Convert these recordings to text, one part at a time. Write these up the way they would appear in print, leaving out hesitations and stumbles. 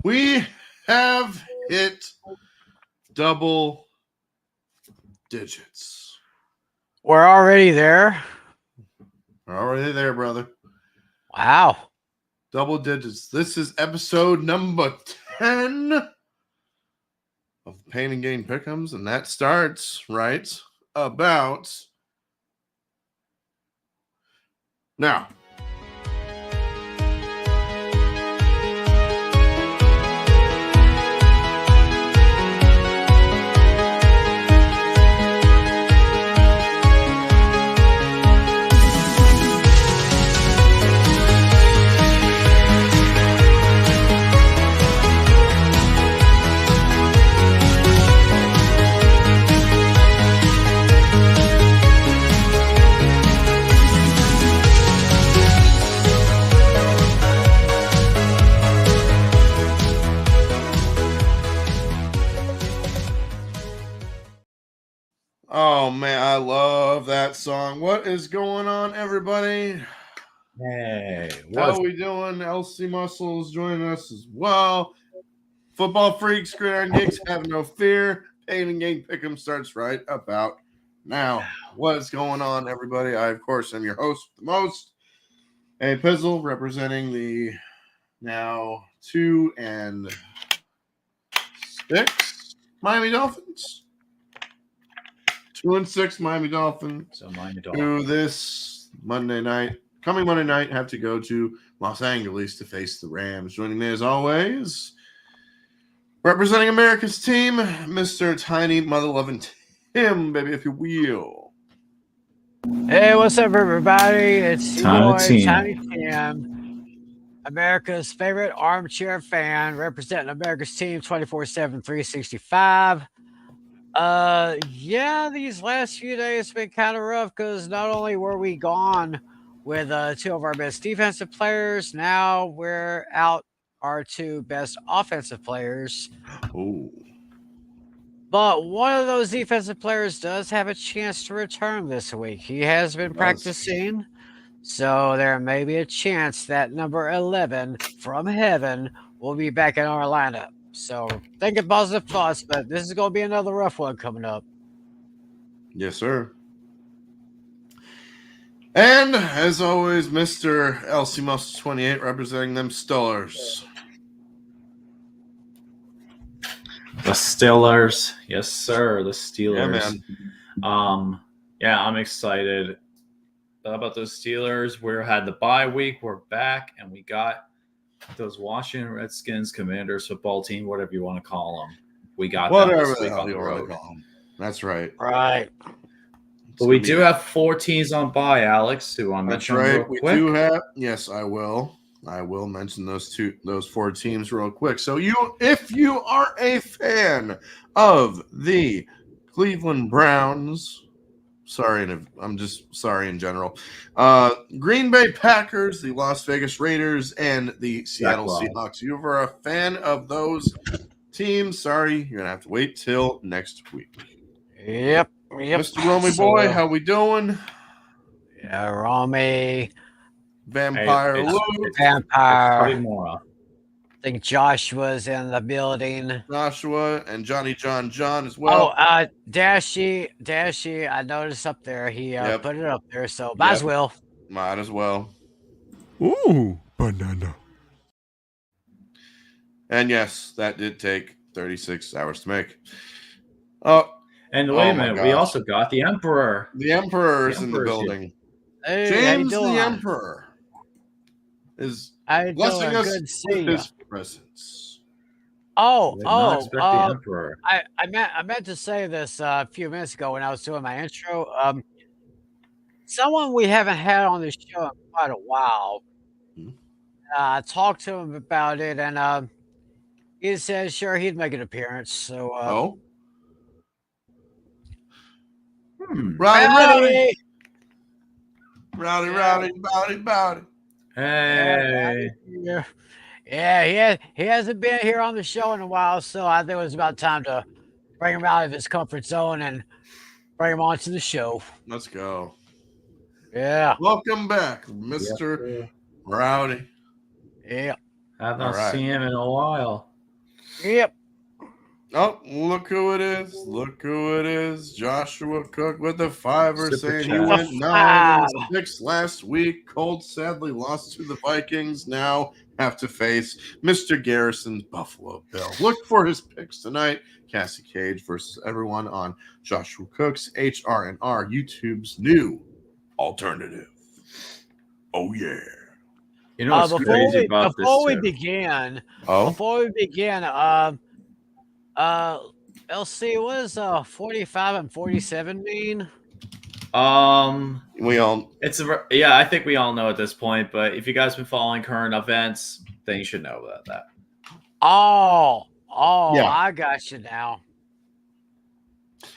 We have hit double digits. We're already there. We're already there, brother. Wow. Double digits. This is episode number 10 of the Pain and Gain Pick'ems, and that starts right about now. Oh man, I love that song. What is going on, everybody? Hey, how are we doing? LC Muscles joining us as well. Football freaks, gridiron geeks, have no fear. Pain and Gain Pick'em starts right about now. What is going on, everybody? I, of course, am your host with the most, A Pizzle, representing the now 2-6 Miami Dolphins. 2-6 Miami Dolphins. So Miami Who Dolphins. this coming Monday night, have to go to Los Angeles to face the Rams. Joining me as always, representing America's team, Mr. Tiny Mother Loving Tim, baby, if you will. Hey, what's up, everybody? It's your Tiny boy, Tim. Tiny Tim, America's favorite armchair fan, representing America's team 24/7, 365. Yeah, these last few days have been kind of rough because not only were we gone with two of our best defensive players, now we're out our two best offensive players. Oh, But one of those defensive players does have a chance to return this week. He has been practicing, so there may be a chance that number 11 from heaven will be back in our lineup. So thinking positive thoughts, but this is going to be another rough one coming up. yes, sir. And as always, Mr. LC Muscle 28, representing them Steelers. The Steelers. Yes, sir. The Steelers. Yeah, man. Yeah, I'm excited about those Steelers. We had the bye week. We're back, and we got those Washington Redskins, Commanders football team, whatever you want to call them. We got Whatever them this the week hell on the you want to road. call them. That's right. Right. But we do have 4 teams on bye, Alex, who I'm That's mentioning right. real We quick. do have. Yes, I will. I will mention those 4 teams real quick. So if you are a fan of the Cleveland Browns, I'm just sorry in general. Green Bay Packers, the Las Vegas Raiders, and the Seattle Seahawks. You are a fan of those teams. Sorry, you're gonna have to wait till next week. Yep. Mr. Romy Boy, how we doing? Yeah, Romy. Vampire Hey, Luke. Vampire. Mora. I think Joshua's in the building. Joshua and Johnny John as well. Oh, Dashy, I noticed up there. He put it up there, so might as well. Might as well. Ooh, banana. And yes, that did take 36 hours to make. And wait a minute, we also got the Emperor. The Emperor is in the building. Hey, James the Emperor is blessing us with his presence. The Emperor. I meant to say this a few minutes ago when I was doing my intro. Someone we haven't had on the show in quite a while. I talked to him about it, and he said sure he'd make an appearance. So Rowdy. Hey. Yeah, he hasn't been here on the show in a while, so I think it was about time to bring him out of his comfort zone and bring him onto the show. Let's go. Yeah. Welcome back, Mr. Rowdy. Yeah. Have not seen him in a while. Yep. Oh, look who it is. Look who it is. Joshua Cook with the fiver Super saying he chat. went The 9-6 last week. Colts sadly lost to the Vikings. Now have to face Mr. Garrison's Buffalo Bills. Look for his picks tonight. Cassie Cage versus everyone on Joshua Cook's HRNR, YouTube's new alternative. Oh, yeah. You know what's crazy about this? Before we Too? begin, Oh, LC, what does 45 and 47 mean? we all. Yeah, I think we all know at this point. But if you guys been following current events, then you should know about that. Oh, Yeah. I got you now.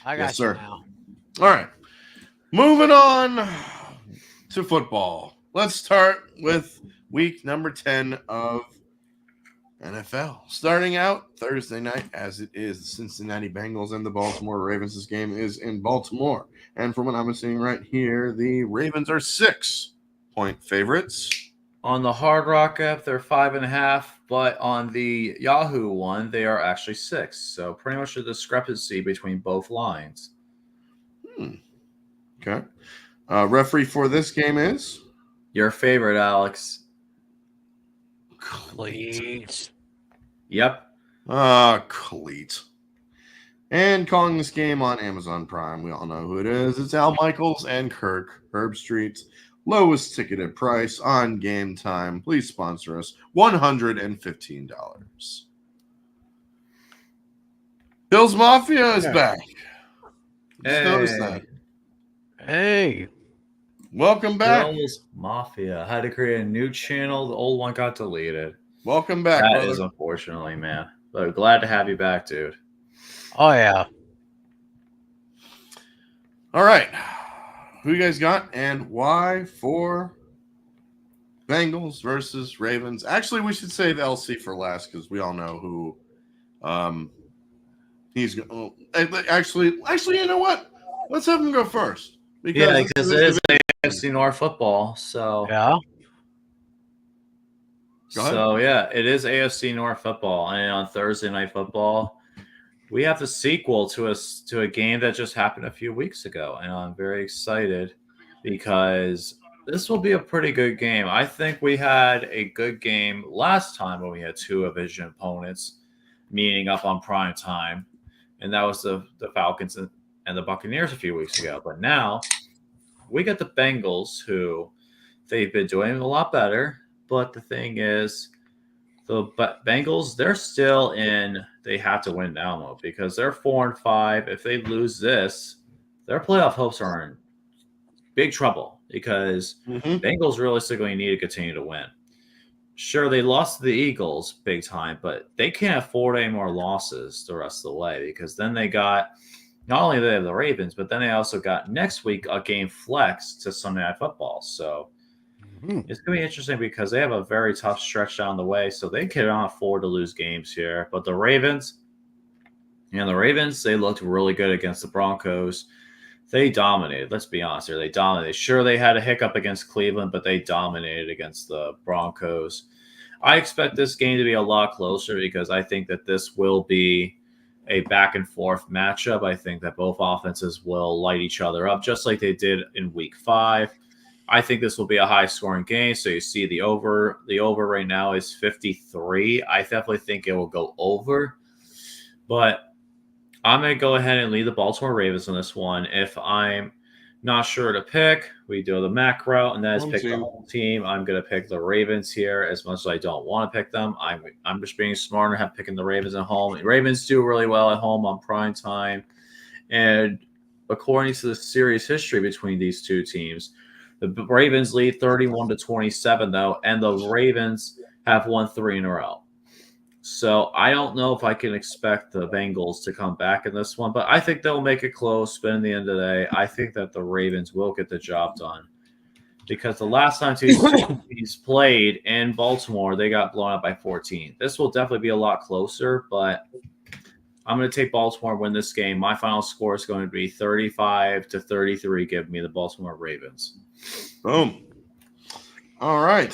Yes, you sir. now. All right. Moving on to football. Let's start with week number 10 of NFL. Starting out Thursday night, as it is, the Cincinnati Bengals and the Baltimore Ravens. This game is in Baltimore. And from what I'm seeing right here, the Ravens are 6-point favorites. On the Hard Rock app, they're 5.5, but on the Yahoo one, they are actually 6. So pretty much a discrepancy between both lines. Okay. Referee for this game is Your favorite, Alex. Please. Yep. Cleat. And calling this game on Amazon Prime, we all know who it is. It's Al Michaels and Kirk Herbstreit. Lowest ticketed price on Game Time. Please sponsor us. $115. Bills Mafia is back. Just noticed that. Hey. Welcome back. Bills Mafia. Had to create a new channel. The old one got deleted. Welcome back, That brother. is unfortunately, man. But glad to have you back, dude. Oh, yeah. All right. Who you guys got and why for Bengals versus Ravens? Actually, we should save LC for last because we all know who he's going. Actually, you know what? Let's have him go first. Because it is AFC North football. So Yeah. So yeah, it is AFC North football, and on Thursday Night Football, we have the sequel to a game that just happened a few weeks ago, and I'm very excited because this will be a pretty good game. I think we had a good game last time when we had two division opponents meeting up on prime time, and that was the Falcons and the Buccaneers a few weeks ago. But now we got the Bengals, who they've been doing a lot better. But the thing is, the Bengals, they're still in they have to win now mode because they're 4-5. If they lose this, their playoff hopes are in big trouble because Bengals realistically need to continue to win. Sure, they lost to the Eagles big time, but they can't afford any more losses the rest of the way because then they got not only they have the Ravens, but then they also got next week a game flex to Sunday Night Football. So it's going to be interesting because they have a very tough stretch down the way, so they cannot afford to lose games here. But the Ravens, they looked really good against the Broncos. They dominated. Let's be honest here. They dominated. Sure, they had a hiccup against Cleveland, but they dominated against the Broncos. I expect this game to be a lot closer because I think that this will be a back-and-forth matchup. I think that both offenses will light each other up, just like they did in Week 5. I think this will be a high-scoring game. So you see the over. The over right now is 53. I definitely think it will go over. But I'm going to go ahead and lead the Baltimore Ravens on this one. If I'm not sure to pick, we do the macro, and that is pick the home team. I'm going to pick the Ravens here as much as I don't want to pick them. I'm just being smarter and picking the Ravens at home. The Ravens do really well at home on prime time. And according to the series history between these two teams, the Ravens lead 31-27, though, and the Ravens have won 3 in a row. So I don't know if I can expect the Bengals to come back in this one, but I think they'll make it close. But in the end of the day, I think that the Ravens will get the job done because the last time two teams played in Baltimore, they got blown up by 14. This will definitely be a lot closer, but I'm going to take Baltimore win this game. My final score is going to be 35-33. Give me the Baltimore Ravens. Boom. All right.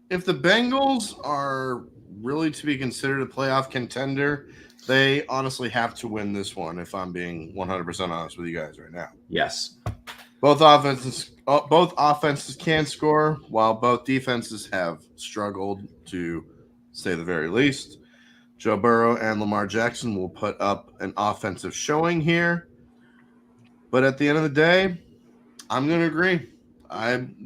If the Bengals are really to be considered a playoff contender, they honestly have to win this one. If I'm being 100% honest with you guys right now, Yes. both offenses can score, while both defenses have struggled, to say the very least. Joe Burrow and Lamar Jackson will put up an offensive showing here, but at the end of the day, I'm going to agree.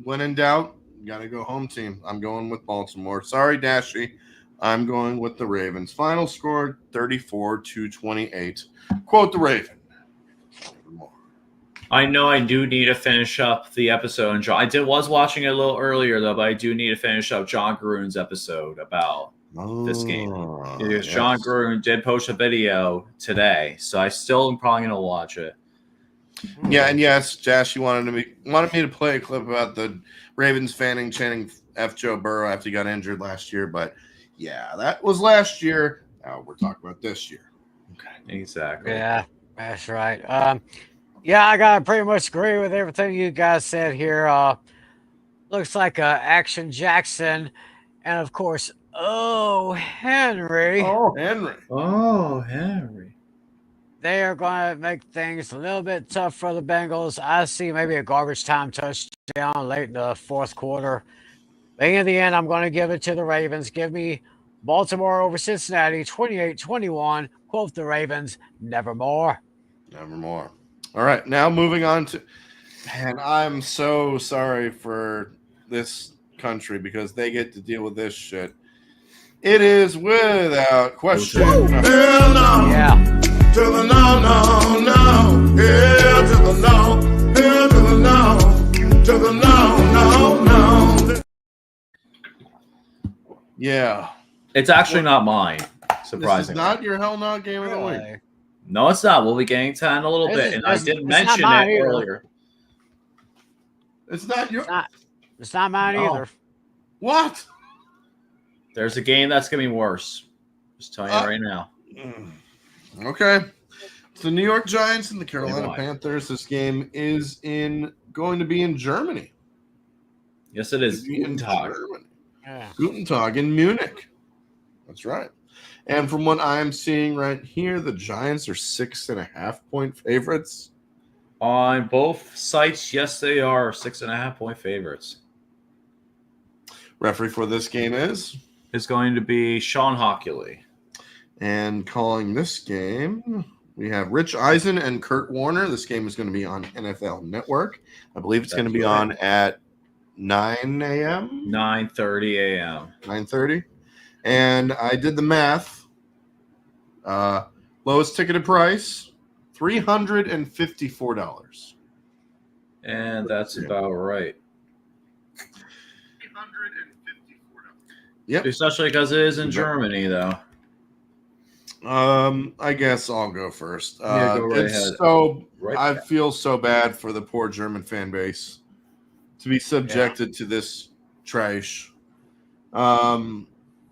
When in doubt, got to go home team. I'm going with Baltimore. Sorry, Dashy. I'm going with the Ravens. Final score 34-28. Quote the Raven. I know I do need to finish up the episode. And was watching it a little earlier, though, but I do need to finish up John Gruden's episode about this game. Because Yes. John Gruden did post a video today, so I still am probably going to watch it. Yeah, and yes, Josh, you wanted me to play a clip about the Ravens chanting F Joe Burrow after he got injured last year, but yeah, that was last year. Now we're talking about this year. Okay, exactly. Yeah, that's right. Yeah, I gotta pretty much agree with everything you guys said here. Looks like Action Jackson, and of course, Henry. Oh, Henry. Oh, Henry. They are going to make things a little bit tough for the Bengals. I see maybe a garbage time touchdown late in the fourth quarter. But in the end, I'm going to give it to the Ravens. Give me Baltimore over Cincinnati, 28-21. Quote the Ravens, nevermore. Nevermore. All right, now moving on to, and I'm so sorry for this country because they get to deal with this shit. It is without question. Yeah. To the no, no, no. Here to the no. Here to the no. To the no, no, no. Yeah. It's actually not mine, surprisingly. This is not your Hell No game of the week. No, it's not. We'll be getting to that in a little bit. And I did mention it earlier. It's not your... It's not mine either. What? There's a game that's going to be worse. Just telling you right now. Okay. It's the New York Giants and the Carolina Panthers. This game is going to be in Germany. Yes, it is. In Germany. Yeah. Guten Tag in Munich. That's right. And from what I'm seeing right here, the Giants are 6.5-point favorites. On both sites, yes, they are 6.5-point favorites. Referee for this game is going to be Sean Hockley. And calling this game, we have Rich Eisen and Kurt Warner. This game is going to be on NFL Network. I believe it's going to be on at 9 a.m. 9:30 a.m. 9:30. And I did the math. Lowest ticketed price, $354. And that's about right. Yep. Especially because it is in Germany, though. I guess I'll go first. Go right ahead. I feel so bad for the poor German fan base to be subjected to this trash.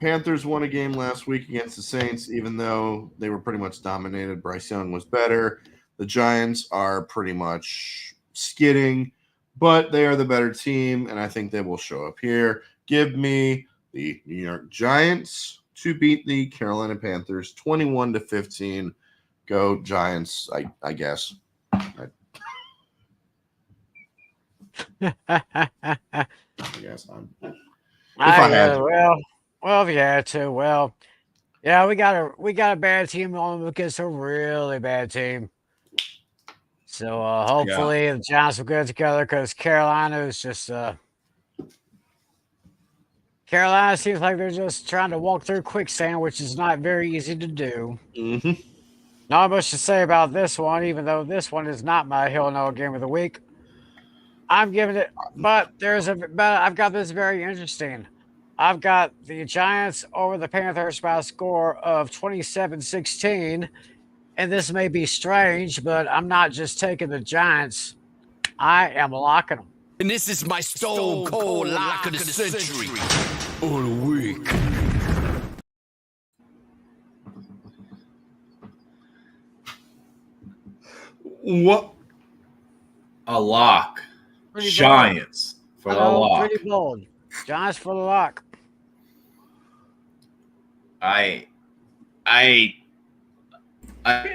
Panthers won a game last week against the Saints, even though they were pretty much dominated. Bryce Young was better. The Giants are pretty much skidding, but they are the better team, and I think they will show up here. Give me the New York Giants to beat the Carolina Panthers 21-15. Go Giants, I guess. I guess well, if you had to, yeah, we got a bad team on against a really bad team. So hopefully the Giants will get together because Carolina is just Carolina seems like they're just trying to walk through quicksand, which is not very easy to do. Mm-hmm. Not much to say about this one, even though this one is not my Hell No game of the week. I'm giving it, but I've got this very interesting. I've got the Giants over the Panthers by a score of 27-16, and this may be strange, but I'm not just taking the Giants. I am locking them. And this is my stone cold lock of the century. Or the week. What? A lock. Pretty Giants for the lock. Pretty bold. Giants for the lock. I Are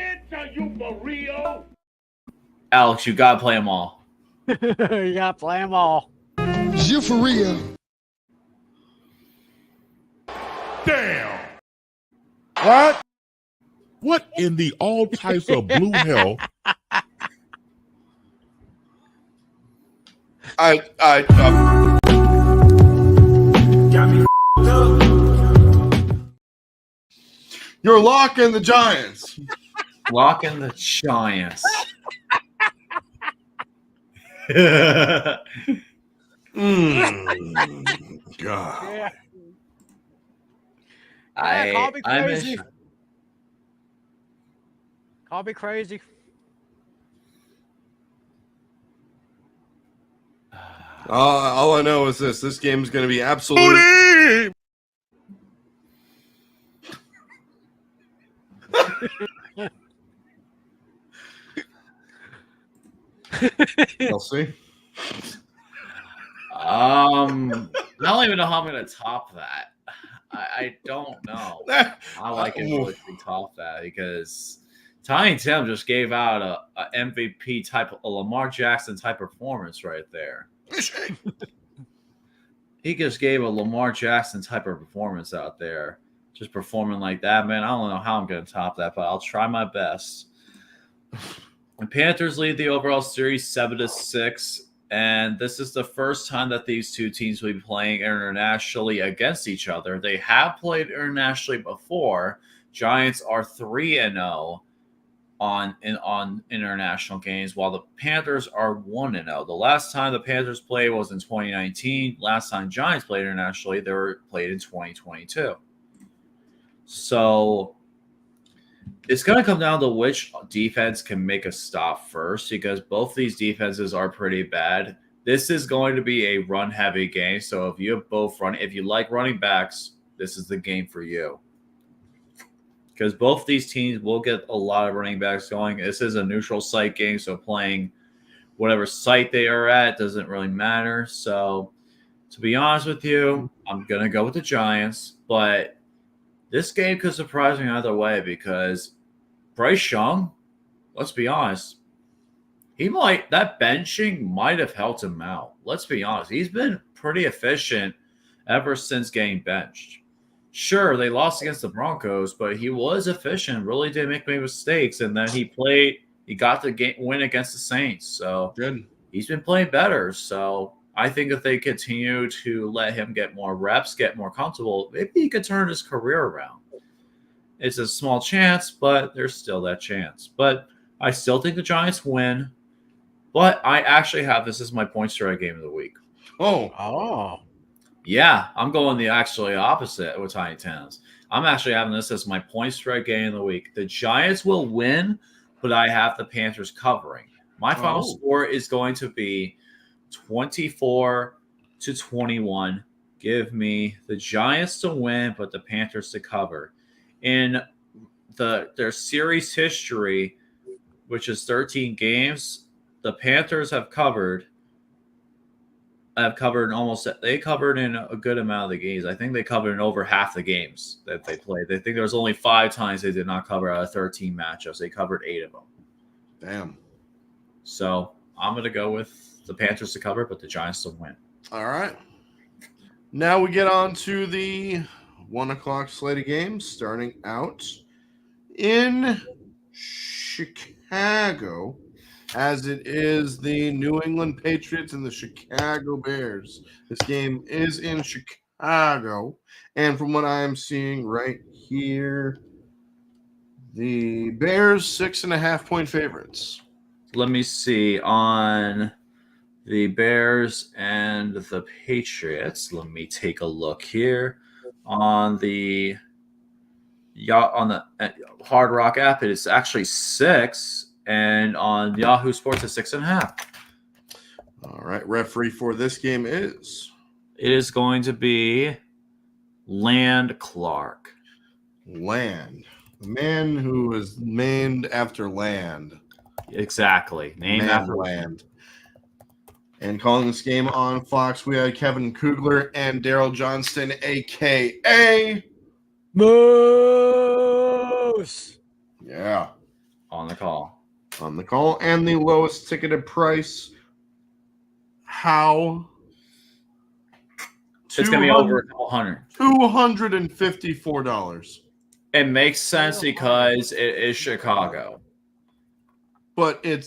you for real? Alex, you gotta play them all. You gotta play them all. You for real? Damn. What? What in the all types of blue hell? You're locking the Giants. Locking the Giants. God. Yeah. Call me I crazy. miss. Call me crazy. All I know is this game is going to be absolute. Booty! We'll see. I don't even know how I'm gonna top that. I don't know. I like it really to top that because Tiny Tim just gave out a MVP type, a Lamar Jackson type performance right there. He just gave a Lamar Jackson type of performance out there, just performing like that, man. I don't know how I'm gonna top that, but I'll try my best. The Panthers lead the overall series 7-6. And this is the first time that these two teams will be playing internationally against each other. They have played internationally before. Giants are 3-0 on international games, while the Panthers are 1-0. The last time the Panthers played was in 2019. Last time Giants played internationally, they were played in 2022. So it's going to come down to which defense can make a stop first because both these defenses are pretty bad. This is going to be a run-heavy game. So if you have if you like running backs, this is the game for you. Because both these teams will get a lot of running backs going. This is a neutral site game, so playing whatever site they are at doesn't really matter. So to be honest with you, I'm going to go with the Giants. But this game could surprise me either way because Bryce Young, let's be honest, that benching might have helped him out. Let's be honest. He's been pretty efficient ever since getting benched. Sure, they lost against the Broncos, but he was efficient, really didn't make many mistakes, and then he got the win against the Saints. So Good. He's been playing better. So I think if they continue to let him get more reps, get more comfortable, maybe he could turn his career around. It's a small chance, but there's still that chance. But I still think the Giants win. But I actually have this as my point spread game of the week. Oh. Yeah, I'm going the actually opposite with Tiny Tens. I'm actually having this as my point spread game of the week. The Giants will win, but I have the Panthers covering. My final score is going to be 24-21. Give me the Giants to win, but the Panthers to cover. In their series history, which is 13 games, the Panthers have covered in a good amount of the games. I think they covered in over half the games that they played. I think there was only 5 times they did not cover out of 13 matchups. They covered 8 of them. Damn. So I'm going to go with the Panthers to cover, but the Giants to win. All right. Now we get on to the 1 o'clock slate of games, starting out in Chicago, as it is the New England Patriots and the Chicago Bears. This game is in Chicago, and from what I am seeing right here, the Bears 6.5-point favorites. Let me see on the Bears and the Patriots. Let me take a look here on the Hard Rock app. It is actually 6. And on Yahoo Sports, it's 6.5. All right. Referee for this game is? It is going to be Land Clark. Land. The man who is named after land. Exactly. Named after land. And calling this game on Fox, we had Kevin Kugler and Daryl Johnston, a.k.a. Moose. Yeah. On the call. On the call. And the lowest ticketed price. How? It's going to be over a couple hundred. $254. It makes sense because it is Chicago. But they're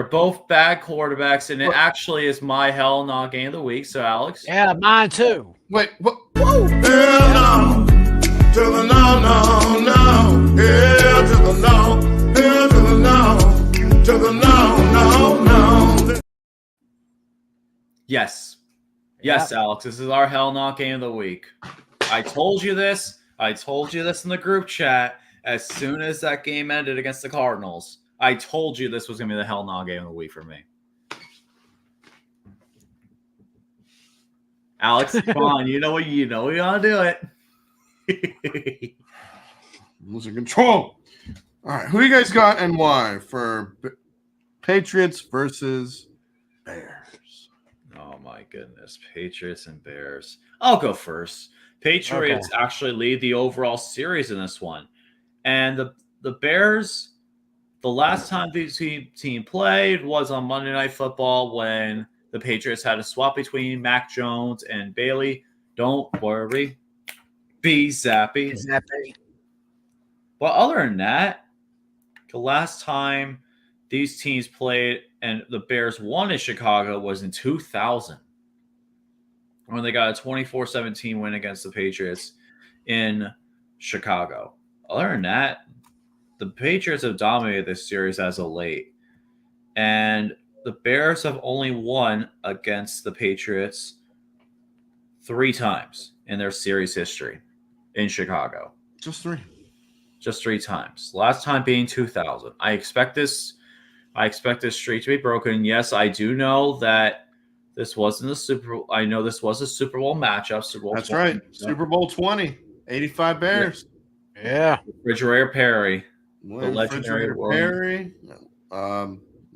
both bad quarterbacks, and it actually is my hell no game of the week. So, Alex. Yeah, mine too. Wait, what? Hell no. To the no, no, no. Hell to the no. Hell to the no. To the no, no, no. Yes. Yes, Alex. This is our hell no game of the week. I told you this. I told you this in the group chat as soon as that game ended against the Cardinals. I told you this was going to be the hell no game of the week for me. Alex, come on. You know you gotta do it. Losing control. All right. Who you guys got and why for Patriots versus Bears? Oh, my goodness. Patriots and Bears. I'll go first. Patriots actually lead the overall series in this one. And the Bears, the last time this team played was on Monday Night Football when the Patriots had a swap between Mac Jones and Bailey. Don't worry. Be zappy. But other than that, the last time these teams played and the Bears won in Chicago was in 2000 when they got a 24-17 win against the Patriots in Chicago. Other than that, the Patriots have dominated this series as of late. And the Bears have only won against the Patriots 3 times in their series history in Chicago. Just 3. Just 3 times. Last time being 2000. I expect this streak to be broken. Yes, I do know that this wasn't the Super Bowl. I know this was a Super Bowl matchup. Super Bowl That's 20. right. Super Bowl 20. 85 Bears. Yeah. Refrigerator Perry. Refrigerator Perry.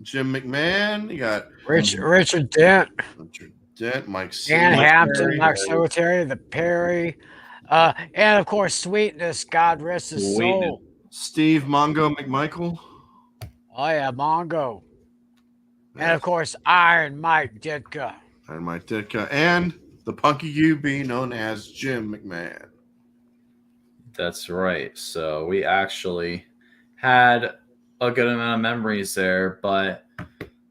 Jim McMahon. You got Richard Dent. Richard Dent. Mike Dan Hampton, Perry. Mike Secretary, the Perry. And of course, Sweetness, God rest his soul. Steve Mongo McMichael. Oh yeah, Mongo. And of course, Iron Mike Ditka. And the punky QB known as Jim McMahon. That's right. So we actually had a good amount of memories there, but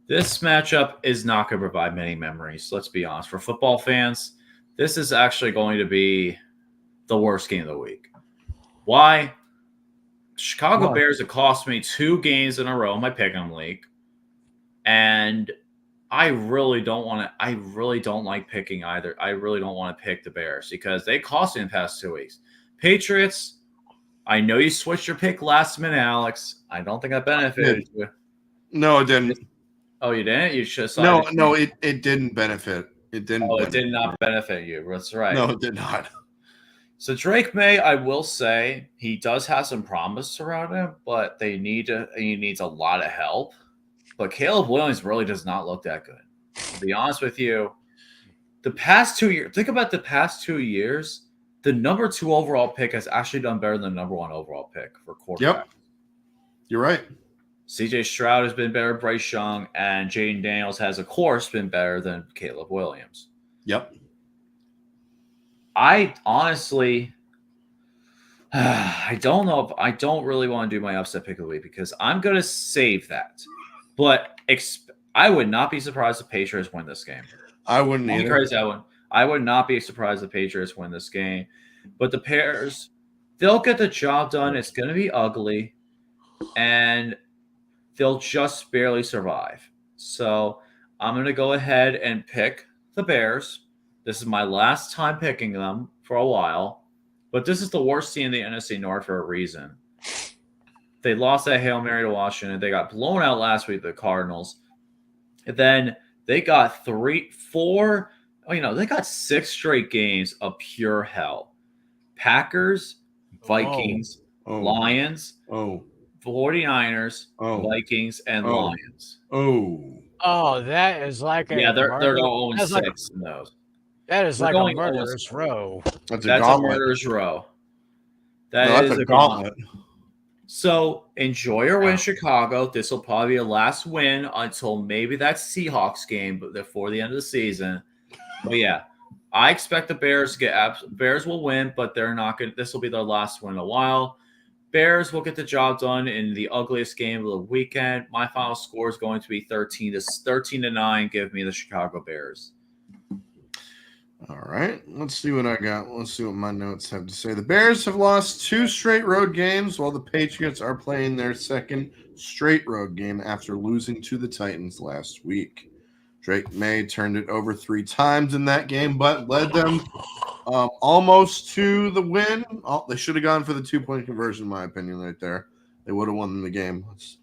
this matchup is not going to provide many memories. Let's be honest. For football fans, this is actually going to be the worst game of the week. Why? Chicago Bears have cost me 2 games in a row in my pick'em league. And I really don't like picking either. I really don't want to pick the Bears because they cost me in the past 2 weeks. Patriots, I know you switched your pick last minute, Alex. I don't think I benefited you. No, it didn't. Oh, you didn't? You just No, it didn't benefit. It didn't. Oh, it did not benefit you. That's right. No, it did not. So Drake May, I will say, he does have some promise around him, but he needs a lot of help. But Caleb Williams really does not look that good. To be honest with you, the past 2 years, think about the past 2 years, the number 2 overall pick has actually done better than the number 1 overall pick for quarterback. Yep. You're right. CJ Stroud has been better than Bryce Young, and Jaden Daniels has, of course, been better than Caleb Williams. Yep. I honestly, I don't know if I don't really want to do my upset pick of the week because I'm going to save that. But I would not be surprised if Patriots win this game. I wouldn't either. Crazy, I would not be surprised if Patriots win this game. But the Bears, they'll get the job done. It's going to be ugly. And they'll just barely survive. So I'm going to go ahead and pick the Bears. This is my last time picking them for a while. But this is the worst team in the NFC North for a reason. They lost that Hail Mary to Washington. They got blown out last week, the Cardinals. And then they got 6 straight games of pure hell. Packers, Vikings, Lions, 49ers, Vikings, and Lions. Oh, that is like they're 0-6 in those. That is We're like a going murderer's row. That's a That's a gauntlet. murderer's row. No, That that's is a gauntlet. So enjoy your win, Yeah. Chicago. This will probably be your last win until maybe that Seahawks game, but before the end of the season. But yeah, I expect the Bears to get Bears will win, but they're not going. This will be their last win in a while. Bears will get the job done in the ugliest game of the weekend. My final score is going to be 13-9. Give me the Chicago Bears. All right, let's see what I got. Let's see what my notes have to say. The Bears have lost 2 straight road games, while the Patriots are playing their second straight road game after losing to the Titans last week. Drake May turned it over 3 times in that game, but led them almost to the win. They should have gone for the 2-point conversion, in my opinion, right there. They would have won the game. Let's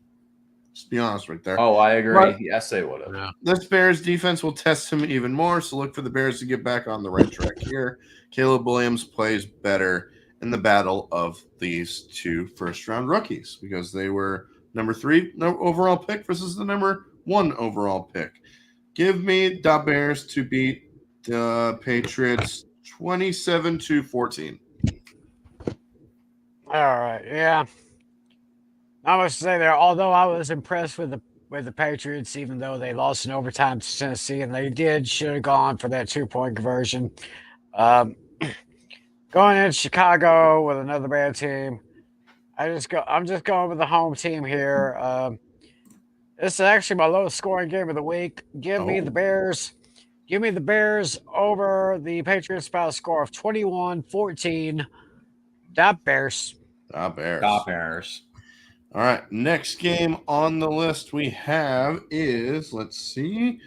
be honest right there. Oh, I agree. But Yes, they would have. Yeah. this Bears defense will test him even more, so look for the Bears to get back on the right track here. Caleb Williams plays better in the battle of these 2 first-round rookies because they were number 3 overall pick versus the number 1 overall pick. Give me the Bears to beat the Patriots 27-14. All right, yeah. Not much to say there. Although I was impressed with the Patriots, even though they lost in overtime to Tennessee, and they should have gone for that 2-point conversion. Going in Chicago with another bad team, I'm just going with the home team here. This is actually my lowest scoring game of the week. Give me the Bears. Give me the Bears over the Patriots by a score of 21-14. Bears. Bears. All right, next game on the list we have is, let's see.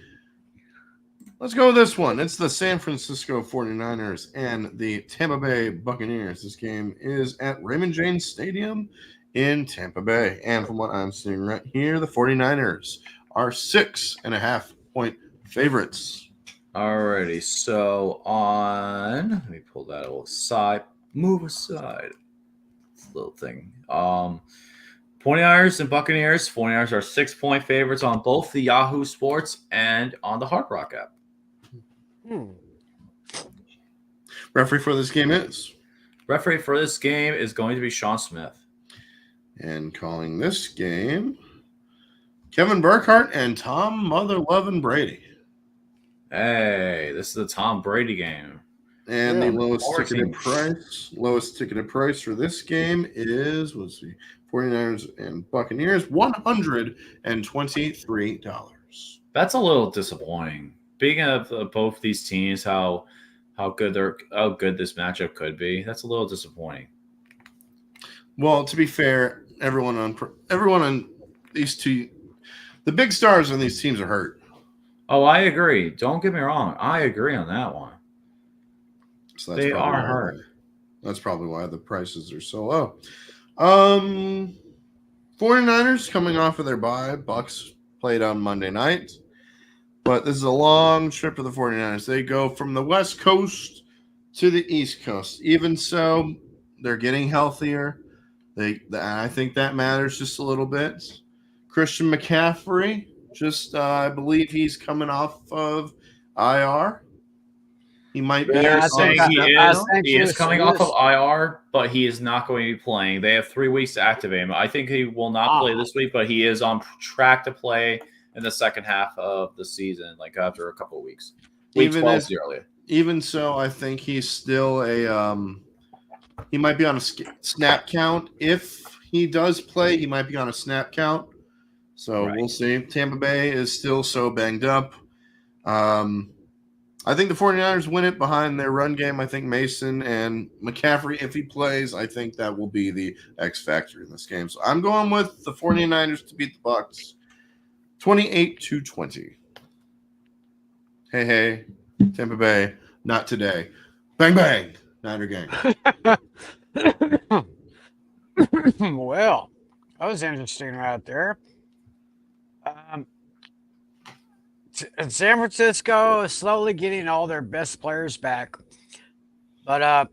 Let's go with this one. It's the San Francisco 49ers and the Tampa Bay Buccaneers. This game is at Raymond James Stadium in Tampa Bay. And from what I'm seeing right here, the 49ers are 6.5-point favorites. Alrighty, so let me pull that little move aside. This little thing. 49ers and Buccaneers. 49ers are 6-point favorites on both the Yahoo Sports and on the Hard Rock app. Referee for this game is? Referee for this game is going to be Sean Smith. And calling this game, Kevin Burkhardt and Tom Mother-Lovin' Brady. Hey, this is the Tom Brady game. And the lowest Our ticketed team. price for this game is, let's see, 49ers and Buccaneers, $123. That's a little disappointing. Speaking of both these teams, how good this matchup could be, that's a little disappointing. Well, to be fair, everyone on these two, the big stars on these teams are hurt. Oh, I agree. Don't get me wrong. I agree on that one. So that's They probably are why- hurt. That's probably why the prices are so low. 49ers coming off of their bye. Bucks played on Monday night. But this is a long trip for the 49ers. They go from the West Coast to the East Coast. Even so, they're getting healthier. I think that matters just a little bit. Christian McCaffrey, I believe he's coming off of IR. He might be. They're I saying think- he is this- coming off of IR, but he is not going to be playing. They have 3 weeks to activate him. I think he will not play this week, but he is on track to play in the second half of the season, like after a couple of weeks. Week 12 is the earlier. Even so, I think he's still he might be on a snap count. If he does play, he might be on a snap count. So Right. We'll see. Tampa Bay is still so banged up. I think the 49ers win it behind their run game. I think Mason and McCaffrey, if he plays, I think that will be the X factor in this game. So I'm going with the 49ers to beat the Bucs 28-20. Hey, Tampa Bay, not today. Bang, bang, Niner gang. Well, that was interesting right there. San Francisco is slowly getting all their best players back. But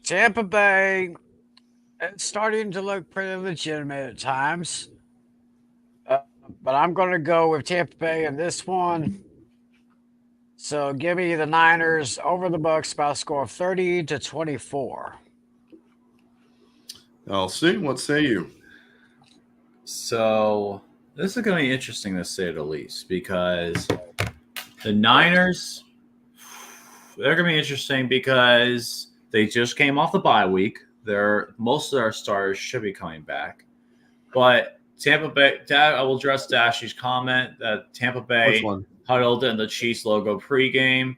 Tampa Bay is starting to look pretty legitimate at times. But I'm going to go with Tampa Bay in this one. So give me the Niners over the Bucks by a score of 30-24. I'll see. What say you? So this is going to be interesting to say the least, because the Niners, they're going to be interesting because they just came off the bye week. Most of their starters should be coming back, but Tampa Bay. I will address Dashy's comment that Tampa Bay Which one? huddled in the Chiefs logo pregame,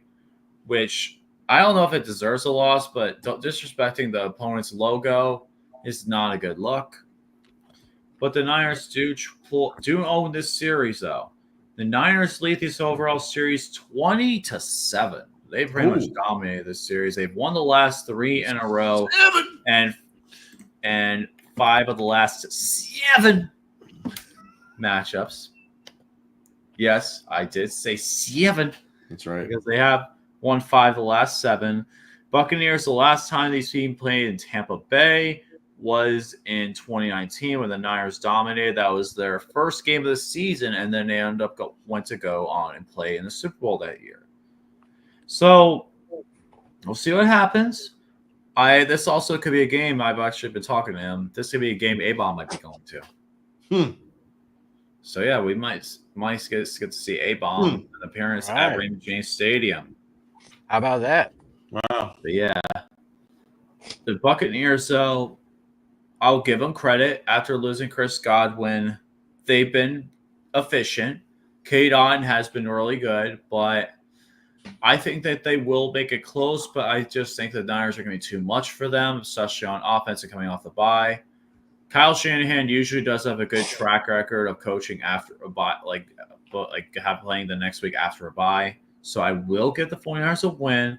which I don't know if it deserves a loss, but disrespecting the opponent's logo is not a good look. But the Niners do own this series, though. The Niners lead this overall series 20-7. They pretty much dominated this series. They've won the last 3 in a row, and 5 of the last 7 matchups. Yes, I did say 7. That's right. Because they have won 5 of the last 7. Buccaneers, the last time these teams played in Tampa Bay was in 2019 when the Niners dominated. That was their first game of the season, and then they went to go on and play in the Super Bowl that year. So we'll see what happens. This also could be a game. I've actually been talking to him. This could be a game A-Bomb might be going to. So yeah, we might get to see A-Bomb an appearance at Raymond James Stadium. How about that? Wow. But yeah, the Buccaneers, though, I'll give them credit. After losing Chris Godwin, they've been efficient. K-Don has been really good, but I think that they will make it close, but I just think the Niners are going to be too much for them, especially on offense and coming off the bye. Kyle Shanahan usually does have a good track record of coaching after a bye, playing the next week after a bye. So I will give the 49ers a win,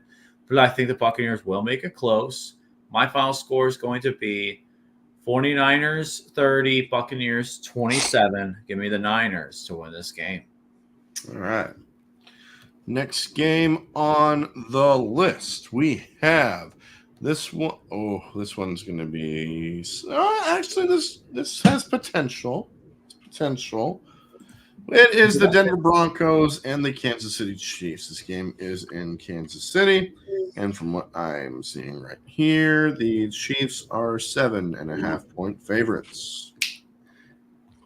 but I think the Buccaneers will make it close. My final score is going to be 49ers 30, Buccaneers 27. Give me the Niners to win this game. All right. Next game on the list, we have this one. Oh, this one's going to be. Actually, this has potential. It is the Denver Broncos and the Kansas City Chiefs. This game is in Kansas City, and from what I'm seeing right here, the Chiefs are 7.5-point favorites.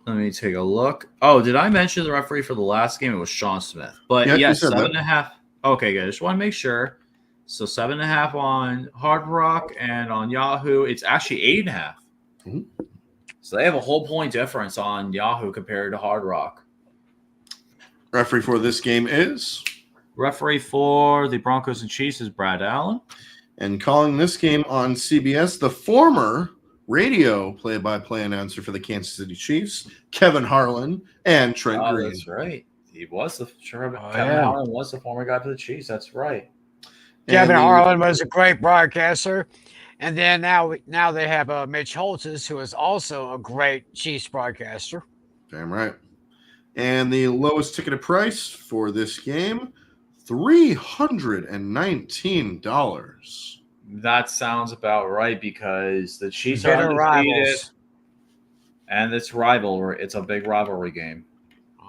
Let me take a look. Oh, did I mention the referee for the last game? It was Sean Smith. But yes, 7.5. Okay, good. I just want to make sure. So 7.5 on Hard Rock, and on Yahoo, it's actually 8.5. Mm-hmm. So they have a whole point difference on Yahoo compared to Hard Rock. Referee for this game is? Referee for the Broncos and Chiefs is Brad Allen. And calling this game on CBS, the former radio play-by-play announcer for the Kansas City Chiefs, Kevin Harlan, and Trent Green. That's right. He was Kevin Harlan was the former guy for the Chiefs. That's right. Kevin Harlan was a great broadcaster. And then now they have Mitch Holtis, who is also a great Chiefs broadcaster. Damn right. And the lowest ticketed price for this game, $319. That sounds about right because the Chiefs are undefeated, and it's rivalry. It's a big rivalry game.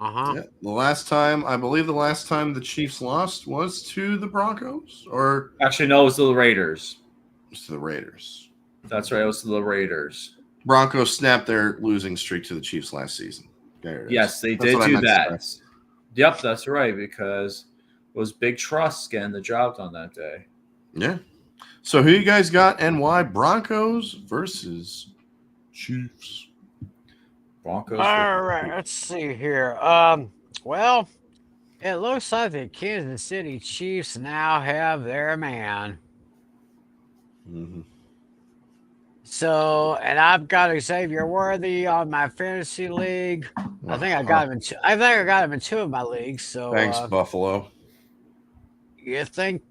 Yeah, I believe the last time the Chiefs lost was to the Broncos, or actually no, it was to the Raiders. It was to the Raiders. That's right, it was to the Raiders. Broncos snapped their losing streak to the Chiefs last season. Yes, they did do that. Yep, that's right, because it was Big Trust getting the job done that day. Yeah. So who you guys got and why? Broncos versus Chiefs. Broncos. All right, let's see here. Well, it looks like the Kansas City Chiefs now have their man. Mm-hmm. So, and I've got Xavier Worthy on my fantasy league. I think I got him in 2. I think I got him in 2 of my leagues. So thanks, Buffalo. You think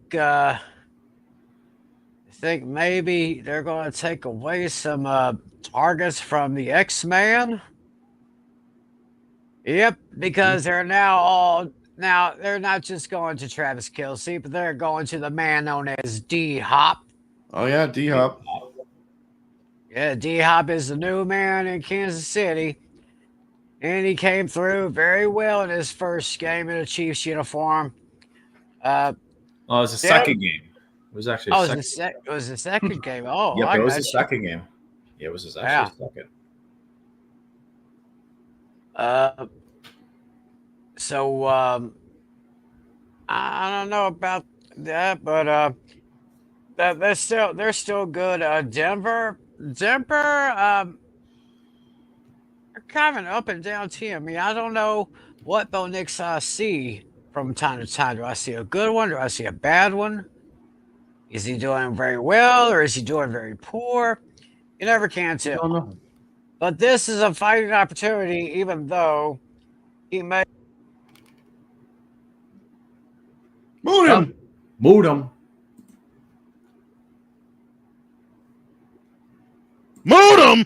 maybe they're going to take away some targets from the X-Man? Yep, because they're now they're not just going to Travis Kelce, but they're going to the man known as D-Hop. Oh yeah, D-Hop. Yeah, D-Hop is the new man in Kansas City, and he came through very well in his first game in a Chiefs uniform. Uh, Oh, it was the Yeah. second game. It was actually oh, a it second. was the second game. Oh, Yep, I it was got the you. second game. Yeah, it was actually Yeah. second. So I don't know about that, but they're still good. Denver, kind of an up and down team. I mean, I don't know what Bo Nix see from time to time. Do I see a good one? Do I see a bad one? Is he doing very well or is he doing very poor? You never can I tell. don't know. But this is a fighting opportunity, even though he may. Moot him. Moot him. Moot him.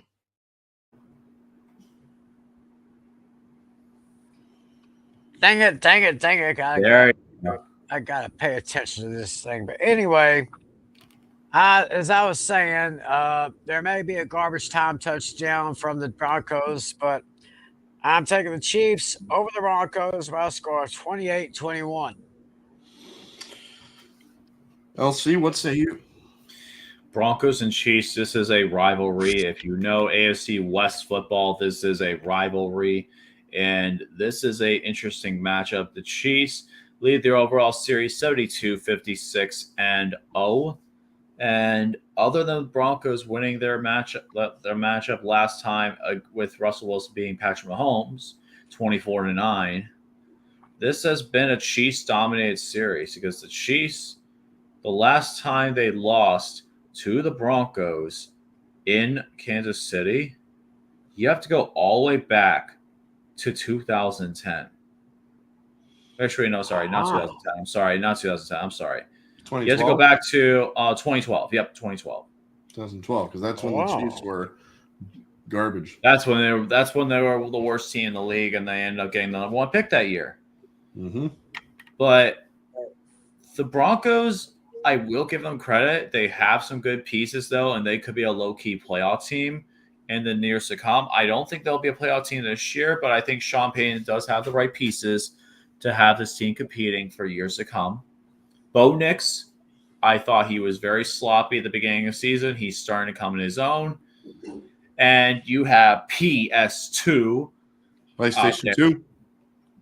Dang it. There you go. I gotta pay attention to this thing. But anyway, as I was saying, there may be a garbage time touchdown from the Broncos, but I'm taking the Chiefs over the Broncos by a score of 28-21. LC, what say you? Broncos and Chiefs, this is a rivalry. If you know AFC West football, this is a rivalry. And this is a interesting matchup. The Chiefs lead their overall series 72-56-0. And other than the Broncos winning their matchup last time with Russell Wilson being Patrick Mahomes, 24-9, this has been a Chiefs-dominated series because the Chiefs, the last time they lost to the Broncos in Kansas City, you have to go all the way back to 2010. Actually, no, sorry, not 2010. I'm sorry, not 2010. I'm sorry. You have to go back to 2012. Yep, 2012. 2012, because that's when the Chiefs were garbage. That's when they were the worst team in the league, and they ended up getting the number one pick that year. Mm-hmm. But the Broncos, I will give them credit. They have some good pieces, though, and they could be a low-key playoff team in the years to come. I don't think they'll be a playoff team this year, but I think Sean Payton does have the right pieces to have this team competing for years to come. Bo Nix, I thought he was very sloppy at the beginning of the season. He's starting to come in his own. And you have PS2. PlayStation 2.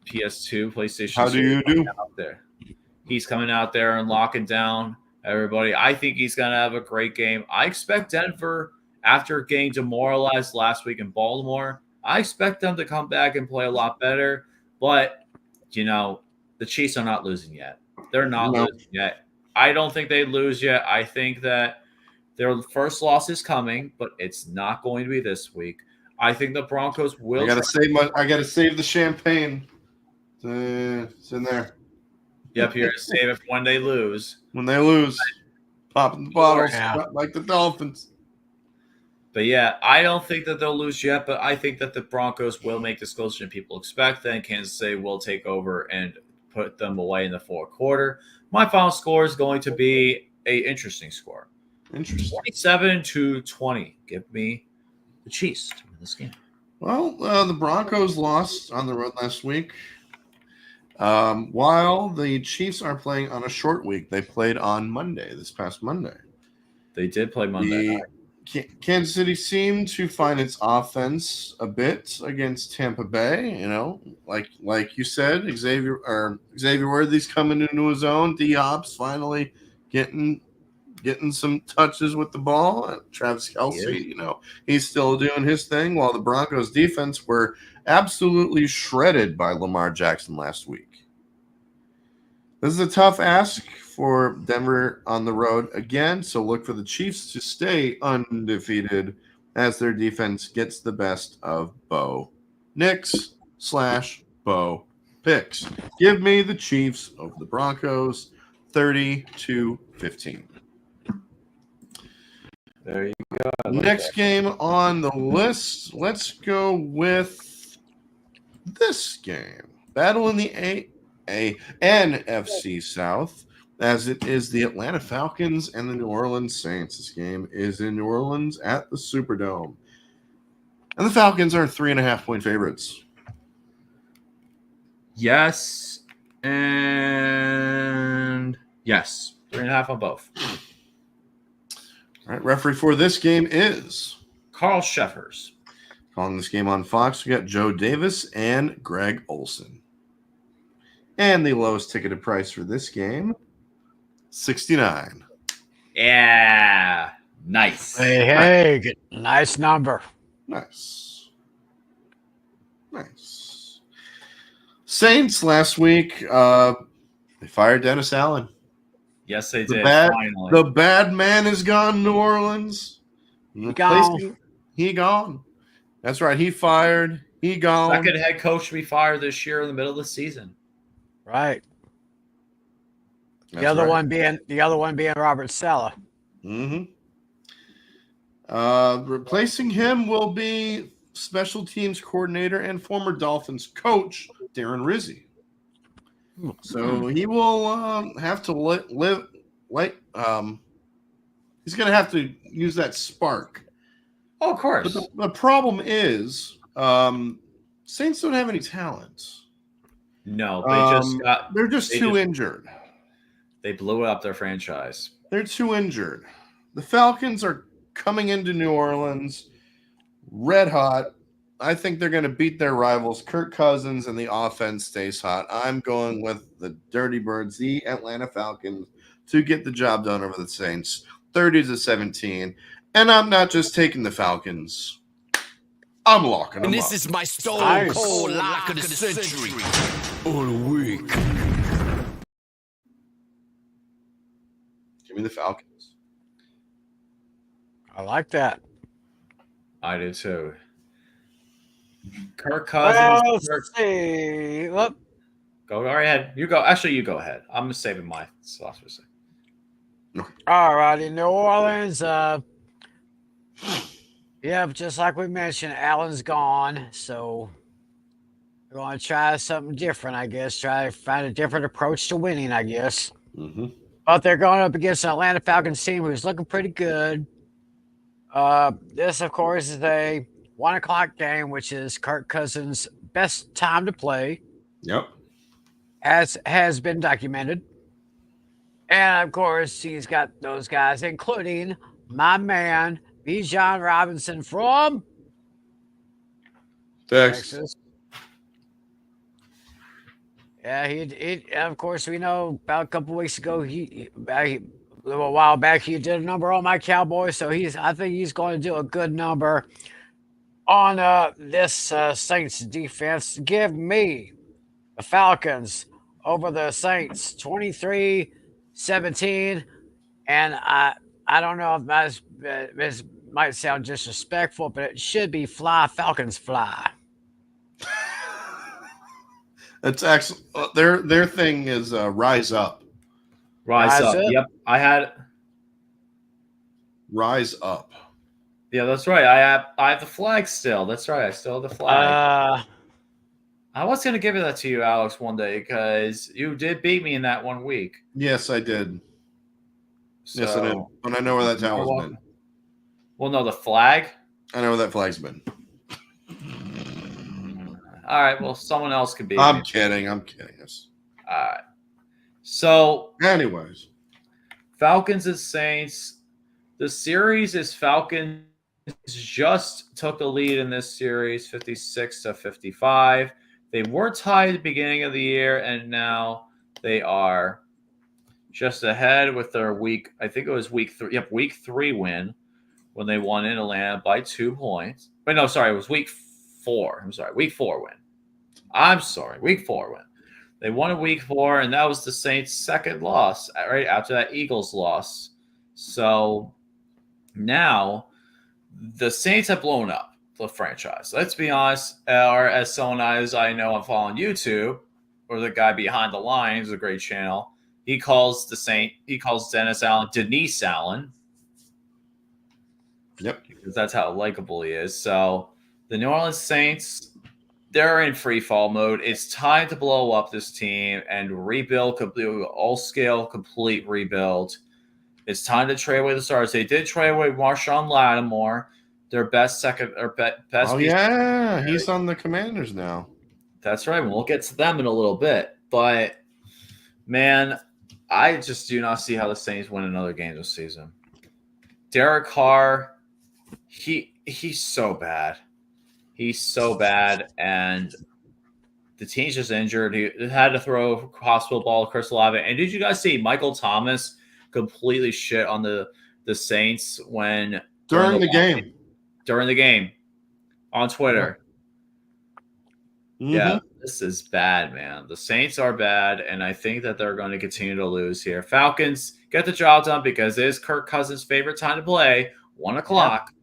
PS2, PlayStation 2. How do you do? Out there. He's coming out there and locking down everybody. I think he's going to have a great game. I expect Denver, after getting demoralized last week in Baltimore, I expect them to come back and play a lot better. But, the Chiefs are not losing yet. They're not losing yet. I don't think they lose yet. I think that their first loss is coming, but it's not going to be this week. I think the Broncos will. I gotta save the champagne. It's in there. Yep, you're gonna save it for when they lose. When they lose, popping the bottles Yeah. like the Dolphins. But yeah, I don't think that they'll lose yet, but I think that the Broncos will make this closer than people expect. Then Kansas City will take over and put them away in the fourth quarter. My final score is going to be an interesting score. Interesting. 27-20. Give me the Chiefs to win this game. Well, the Broncos lost on the road last week. While the Chiefs are playing on a short week, they played on Monday, this past Monday. They did play Monday night. Kansas City seemed to find its offense a bit against Tampa Bay. Like you said, Xavier Worthy's coming into his own. D-Hop's finally getting some touches with the ball. Travis Kelce, he's still doing his thing. While the Broncos defense were absolutely shredded by Lamar Jackson last week. This is a tough ask for Denver on the road again, so look for the Chiefs to stay undefeated as their defense gets the best of Bo Nix / Bo picks. Give me the Chiefs over the Broncos, 30-15. There you go. Next game on the list, let's go with this game. Battle in the NFC South, as it is the Atlanta Falcons and the New Orleans Saints. This game is in New Orleans at the Superdome. And the Falcons are 3.5-point favorites. Yes, And yes, 3.5 on both. All right, referee for this game is Carl Sheffers. calling this game on Fox. We got Joe Davis and Greg Olson. And the lowest ticketed price for this game, $69. Yeah. Nice. Hey, nice number. Nice. Saints last week, they fired Dennis Allen. Yes, they The did. bad, Finally. the bad man is gone, New Orleans. He gone. That's right. He fired. He gone. Second head coach to be fired this year in the middle of the season. Right. That's the other right. one being Robert Saleh. Mm-hmm. Replacing him will be special teams coordinator and former Dolphins coach Darren Rizzi. So he will have to live. He's going to have to use that spark. Oh, of course. But the problem is, Saints don't have any talent. No, they they're just too injured. They blew up their franchise. They're too injured. The Falcons are coming into New Orleans red hot. I think they're going to beat their rivals, Kirk Cousins, and the offense stays hot. I'm going with the Dirty Birds, the Atlanta Falcons, to get the job done over the Saints, 30-17. And I'm not just taking the Falcons. I'm locking them And this up. is my stone cold lock of the century. All week. Give me the Falcons. I like that. I do too. Kirk Cousins. Let's see. Whoop. Go right ahead. You go. Actually, you go ahead. I'm saving my slots for a second. All righty, New Orleans. Yeah, just like we mentioned, Allen's gone, so we're going to try something different, I guess. Try to find a different approach to winning, I guess. Mm-hmm. But they're going up against an Atlanta Falcons team who's looking pretty good. This, of course, is a 1 o'clock game, which is Kirk Cousins' best time to play. Yep. As has been documented. And, of course, he's got those guys, including my man, Bijan Robinson from Texas. Yeah, he of course, we know about a couple weeks ago, a little while back, he did a number on my Cowboys. So I think he's going to do a good number on this Saints defense. Give me the Falcons over the Saints, 23-17. And I don't know if this might sound disrespectful, but it should be fly, Falcons fly. That's actually their thing is rise up. Rise up. Yep. I had rise up. Yeah, that's right. I have the flag still. That's right. I still have the flag. I was going to give that to you, Alex, one day because you did beat me in that 1 week. Yes, I did. So, yes, I did. And I know where that towel's been. Well, no, the flag? I know where that flag's been. All right. Well, someone else could be. I'm kidding. All right. So, anyways, Falcons and Saints. The series is Falcons just took the lead in this series, 56-55. They were tied at the beginning of the year, and now they are just ahead with their week. I think it was week 3. Yep, week 3 win when they won in Atlanta by 2 points. But no, sorry, it was week 4. Week 4 win. Week 4 win. They won in week 4, and that was the Saints' second loss, right after that Eagles loss. So now the Saints have blown up the franchise. Let's be honest, or as someone as I know I'm following YouTube, or the guy behind the lines, a great channel, he calls Dennis Allen Denise Allen. Yep. Because that's how likable he is. So the New Orleans Saints, they're in free fall mode. It's time to blow up this team and rebuild, all-scale, complete rebuild. It's time to trade away the stars. They did trade away Marshawn Lattimore, their best best. Oh yeah, he's on the Commanders now. That's right. We'll get to them in a little bit, but Man, I just do not see how the Saints win another game this season. Derek Carr, he's so bad. He's so bad, and the team's just injured. He had to throw a hospital ball to Chris Olave. And did you guys see Michael Thomas completely shit on the Saints when during the game? During the game on Twitter. Mm-hmm. Yeah, this is bad, man. The Saints are bad, and I think that they're going to continue to lose here. Falcons get the job done because it is Kirk Cousins' favorite time to play, 1 o'clock. Yep.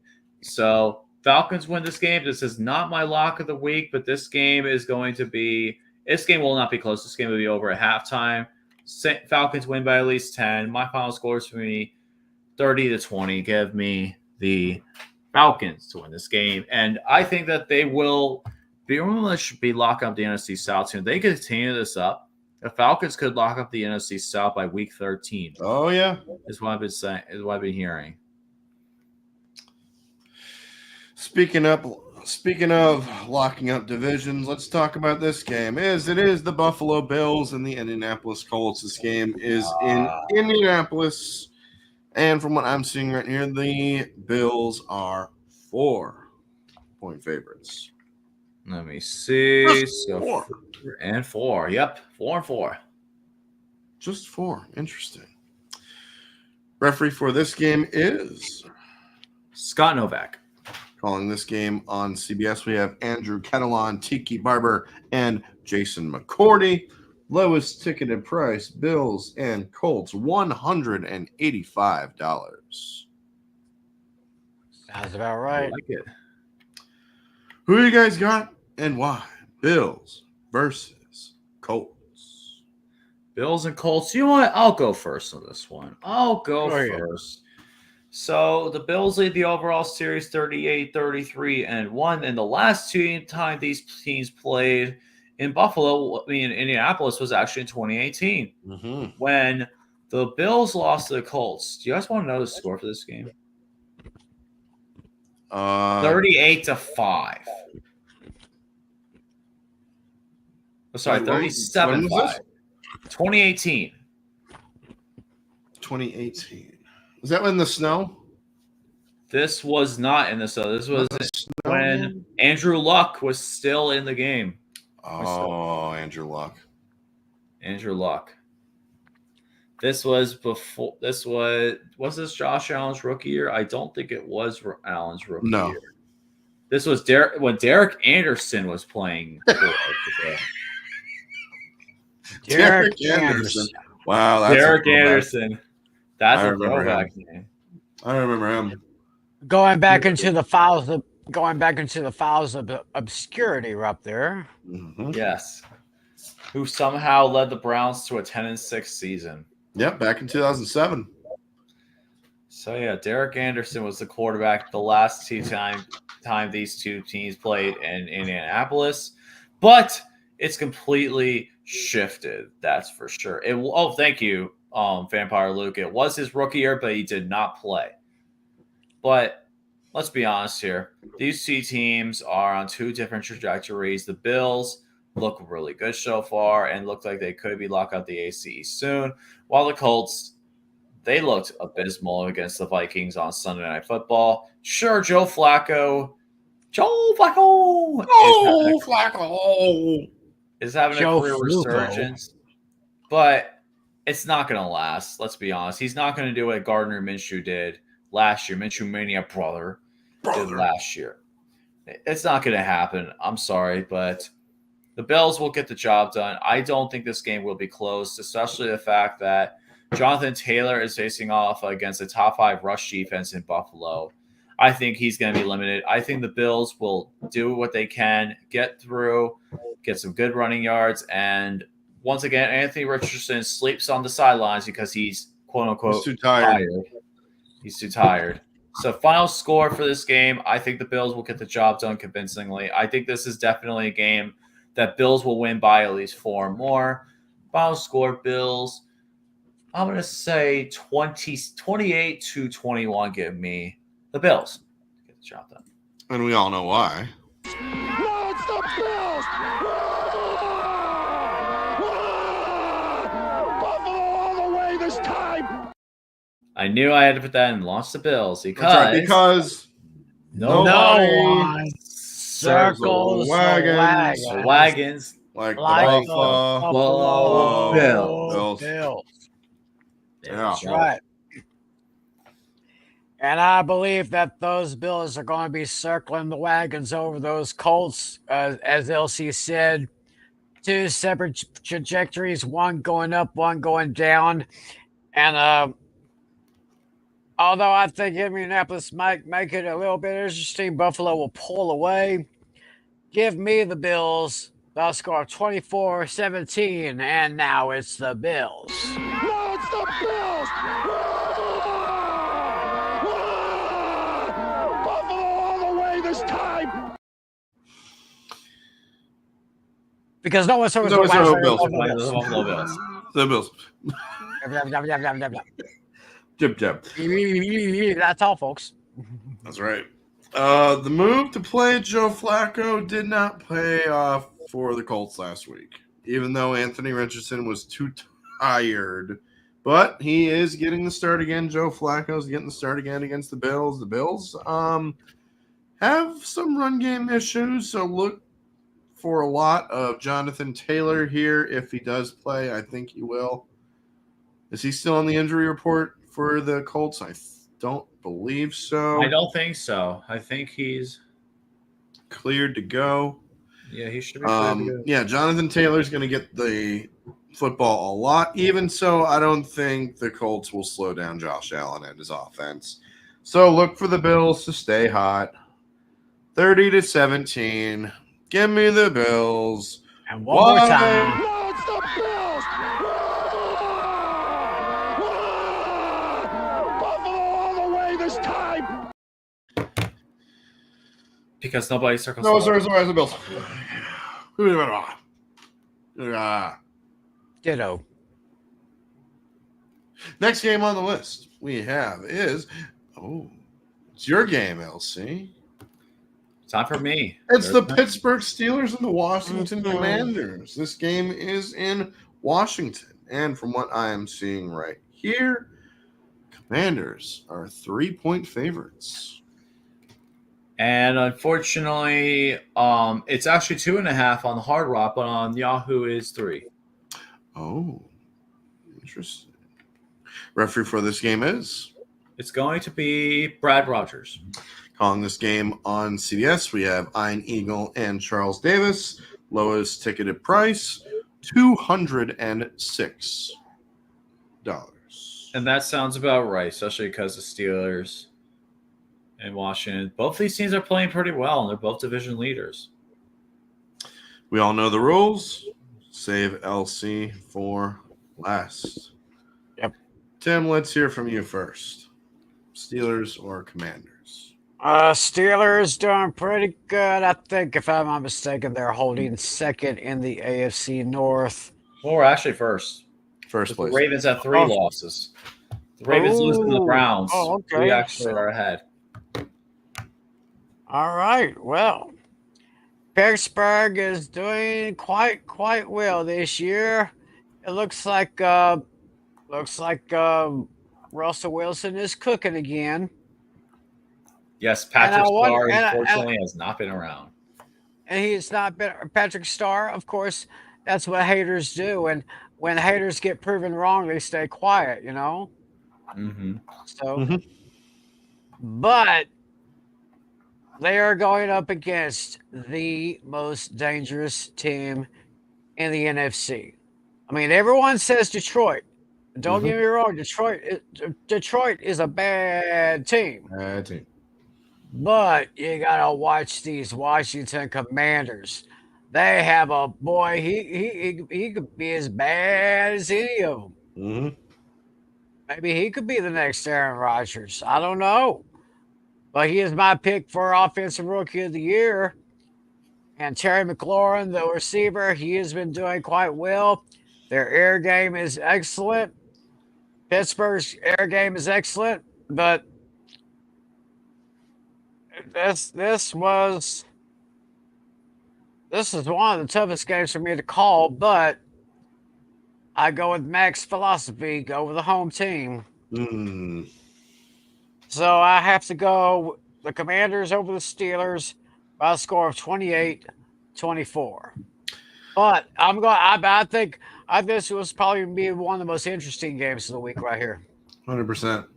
So Falcons win this game. This is not my lock of the week, but this game will not be close. This game will be over at halftime. Falcons win by at least 10. My final score is for me 30-20. Give me the Falcons to win this game. And I think that they will should be locking up the NFC South soon. They continue this up. The Falcons could lock up the NFC South by week 13. Oh, yeah. Is what I've been saying. Is what I've been hearing. Speaking of locking up divisions, let's talk about this game. It is the Buffalo Bills and the Indianapolis Colts. This game is in Indianapolis. And from what I'm seeing right here, the Bills are 4-point favorites. Let me see. So 4 and 4. Yep, 4 and 4. Just 4. Interesting. Referee for this game is Scott Novak. Calling this game on CBS, we have Andrew Catalan, Tiki Barber, and Jason McCourty. Lowest ticketed price, Bills and Colts, $185. Sounds about right. I like it. Who you guys got and why? Bills versus Colts. Bills and Colts. You know what? I'll go first on this one. I'll go first. So the Bills lead the overall series 38-33-1. And the last time these teams played in Indianapolis was actually in 2018 when the Bills lost to the Colts. Do you guys want to know the score for this game? 38-5. Oh, sorry, 37-5. 2018. 2018. Is that in the snow? This was not in the snow. This was when Andrew Luck was still in the game. Oh, Andrew Luck. Andrew Luck. This was before. Was this Josh Allen's rookie year? I don't think it was Allen's rookie year. This was when Derek Anderson was playing. Derek Anderson. Wow, that's Derek Anderson. That's a throwback name. I remember him. Going back into the files of obscurity up there. Mm-hmm. Yes. Who somehow led the Browns to a 10-6 season. Yep, back in 2007. So yeah, Derek Anderson was the quarterback the last time these two teams played in Indianapolis, but it's completely shifted. That's for sure. Thank you, Vampire Luke. It was his rookie year, but he did not play. But let's be honest here. These two teams are on two different trajectories. The Bills look really good so far and look like they could be locked out the ACE soon, while the Colts, they looked abysmal against the Vikings on Sunday Night Football. Sure, Joe Flacco is having a career resurgence, but it's not going to last. Let's be honest. He's not going to do what Gardner Minshew did last year. Minshew Mania brother did last year. It's not going to happen. I'm sorry, but the Bills will get the job done. I don't think this game will be close, especially the fact that Jonathan Taylor is facing off against a top 5 rush defense in Buffalo. I think he's going to be limited. I think the Bills will do what they can, get through, get some good running yards, and once again, Anthony Richardson sleeps on the sidelines because he's quote-unquote too tired. He's too tired. So final score for this game, I think the Bills will get the job done convincingly. I think this is definitely a game that Bills will win by at least 4 more. Final score, Bills, I'm going to say 28-21. Give me the Bills. Get the job done. And we all know why. No, it's the Bills! I knew I had to put that in launch the Bills That's right, because nobody one circles the wagons wagons like like the the Buffalo Buffalo Bills. Bills. Yeah. That's right. And I believe that those Bills are going to be circling the wagons over those Colts, as LC said. Two separate trajectories, one going up, one going down. And although I think Indianapolis might make it a little bit interesting, Buffalo will pull away. Give me the Bills. They'll score 24-17, and now it's the Bills. No, it's the Bills! Buffalo all the way this time! Because no one circles No the one circles wagons. Bills. The Buffalo Bills. The Bills. Jib jab. That's all, folks. That's right. The move to play Joe Flacco did not pay off for the Colts last week, even though Anthony Richardson was too tired. But he is getting the start again. Joe Flacco's getting the start again against the Bills. The Bills have some run game issues, so look for a lot of Jonathan Taylor here if he does play. I think he will. Is he still on the injury report for the Colts? I don't believe so. I don't think so. I think he's cleared to go. Yeah, he should be cleared to go. Yeah, Jonathan Taylor's going to get the football a lot. Even so, I don't think the Colts will slow down Josh Allen and his offense. So look for the Bills to stay hot. 30-17. Give me the Bills. And one more time. No, it's the Bills! Buffalo all the way this time! Because nobody circles No, the sorry, the Bills. Ditto. Next game on the list we have is it's your game, LC. Time for me. It's the Pittsburgh Steelers and the Washington Commanders. This game is in Washington, and from what I am seeing right here, Commanders are 3-point favorites. And unfortunately, it's actually 2.5 on the Hard Rock, but on Yahoo is 3. Oh, interesting. Referee for this game is? It's going to be Brad Rogers. Calling this game on CBS, we have Ian Eagle and Charles Davis. Lowest ticketed price, $206. And that sounds about right, especially because the Steelers and Washington, both these teams are playing pretty well, and they're both division leaders. We all know the rules. Save LC for last. Yep. Tim, let's hear from you first. Steelers or Commanders? Steelers doing pretty good. I think, if I'm not mistaken, they're holding second in the AFC North. Well, we're actually first. First place. The Ravens have 3 losses. The Ravens lose to the Browns. Okay. We actually are ahead. All right. Well, Pittsburgh is doing quite well this year. It looks like Russell Wilson is cooking again. Yes, Patrick Starr, and unfortunately, has not been around. And he's not been Patrick Starr. Of course, that's what haters do. And when haters get proven wrong, they stay quiet, you know? Mm-hmm. So, but they are going up against the most dangerous team in the NFC. I mean, everyone says Detroit. Don't get me wrong, Detroit is a bad team. Bad team. But you gotta watch these Washington Commanders. They have a boy. He could be as bad as any of them. Mm-hmm. Maybe he could be the next Aaron Rodgers. I don't know. But he is my pick for Offensive Rookie of the Year. And Terry McLaurin, the receiver, he has been doing quite well. Their air game is excellent. Pittsburgh's air game is excellent. But this is one of the toughest games for me to call, but I go with Mac's philosophy, go with the home team. So I have to go the Commanders over the Steelers by a score of 28-24. But I think this was probably be one of the most interesting games of the week right here. 100%.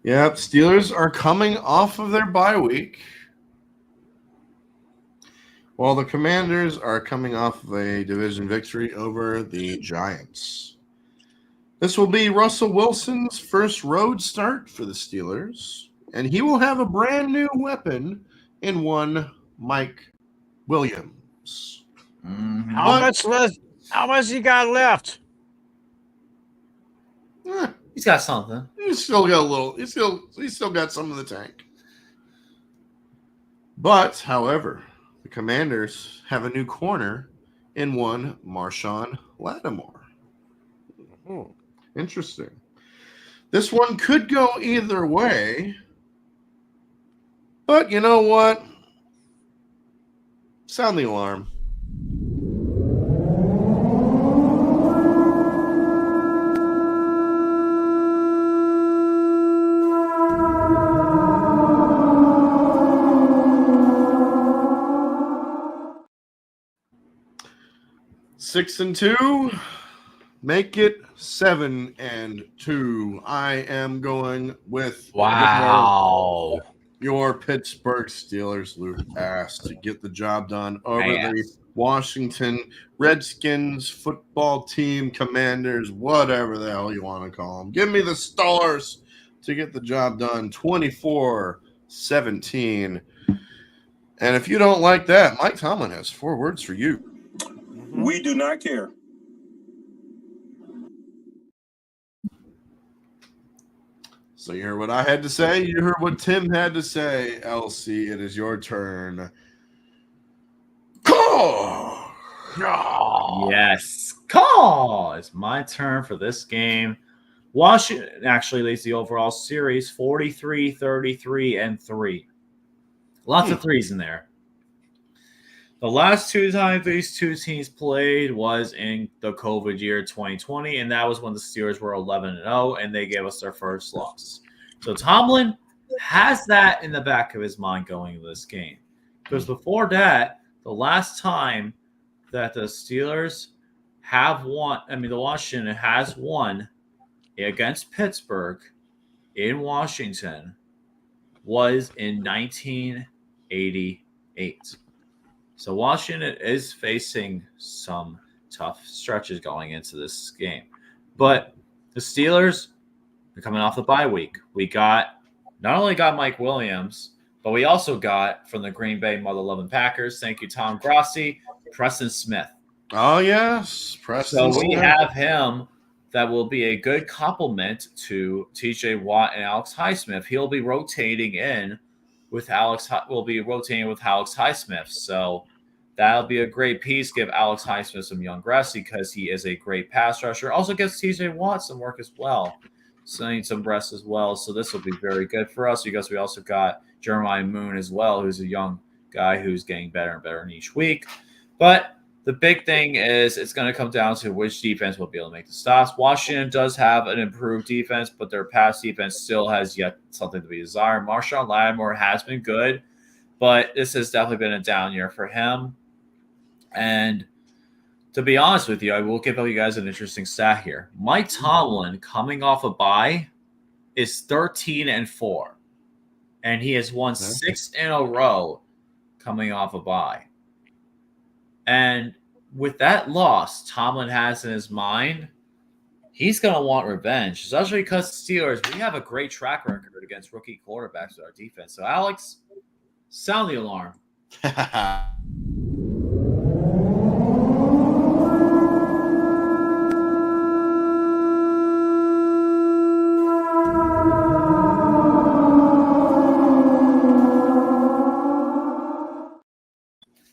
Yep, Steelers are coming off of their bye week, while the Commanders are coming off of a division victory over the Giants. This will be Russell Wilson's first road start for the Steelers, and he will have a brand new weapon in one Mike Williams. How much he got left? He's got something. He's still got a little. He's still got some in the tank. But, however, the Commanders have a new corner in one Marshawn Lattimore. Interesting. This one could go either way. But you know what? Sound the alarm. Six and 2. Make it 7-2. I am going with your Pittsburgh Steelers, Luke Ass, to get the job done over the Washington Redskins football team, Commanders, whatever the hell you want to call them. Give me the Stars to get the job done, 24-17. And if you don't like that, Mike Tomlin has 4 words for you. We do not care. So you heard what I had to say. You heard what Tim had to say. LC, it is your turn. Call! Yes. Call! It's my turn for this game. Washington actually leads the overall series 43-33-3. Lots of threes in there. The last 2 times these 2 teams played was in the COVID year 2020, and that was when the Steelers were 11-0, and they gave us their first loss. So Tomlin has that in the back of his mind going into this game. Because before that, the last time that the Steelers have won, the Washington has won against Pittsburgh in Washington was in 1988. So Washington is facing some tough stretches going into this game. But the Steelers are coming off the bye week. We not only got Mike Williams, but we also got from the Green Bay Mother-Loving Packers, thank you, Tom Grossi, Preston Smith. Oh, yes. Preston Smith. We have him that will be a good complement to TJ Watt and Alex Highsmith. He'll be rotating in with Alex Highsmith. So that'll be a great piece. Give Alex Highsmith some young rest because he is a great pass rusher. Also gives TJ Watt some work as well. So I need some rest as well. So this will be very good for us because we also got Jeremiah Moon as well, who's a young guy who's getting better and better in each week. But the big thing is it's going to come down to which defense will be able to make the stops. Washington does have an improved defense, but their pass defense still has yet something to be desired. Marshawn Lattimore has been good, but this has definitely been a down year for him. And to be honest with you, I will give you guys an interesting stat here. Mike Tomlin, coming off a bye, is 13-4, and he has won 6 in a row coming off a bye. And with that loss Tomlin has in his mind, he's going to want revenge, especially because Steelers, we have a great track record against rookie quarterbacks with our defense. So, Alex, sound the alarm.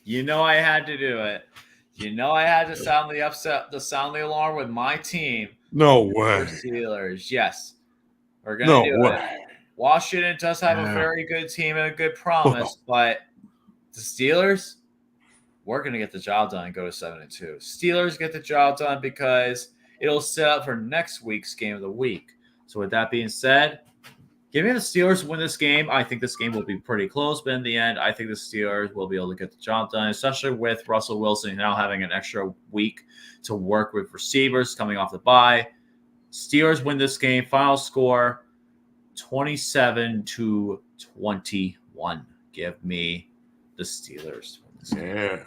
You know I had to do it. You know I had to sound the alarm with my team. No way. Steelers, yes. We're going to do it. Washington does have a very good team and a good promise, but the Steelers, we're going to get the job done and go to 7-2. Steelers get the job done because it'll set up for next week's game of the week. So with that being said, give me the Steelers win this game. I think this game will be pretty close, but in the end, I think the Steelers will be able to get the job done, especially with Russell Wilson now having an extra week to work with receivers coming off the bye. Steelers win this game. Final score 27-21. Give me the Steelers. Yeah.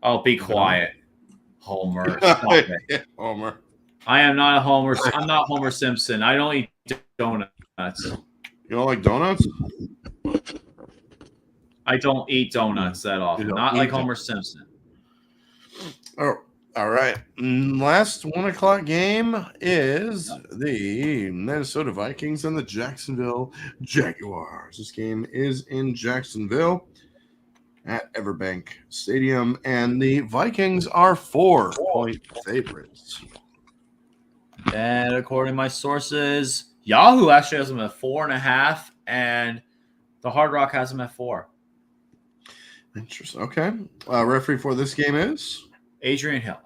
Oh, be quiet, Homer. Stop it. Homer. I am not a Homer. I'm not Homer Simpson. I don't eat donuts. You don't like donuts? I don't eat donuts that often. Not like Homer Simpson. Oh, all right. Last 1 o'clock game is the Minnesota Vikings and the Jacksonville Jaguars. This game is in Jacksonville at Everbank Stadium, and the Vikings are 4-point favorites. And according to my sources, Yahoo actually has them at 4.5, and the Hard Rock has them at 4. Interesting. Okay. Referee for this game is Adrian Hill.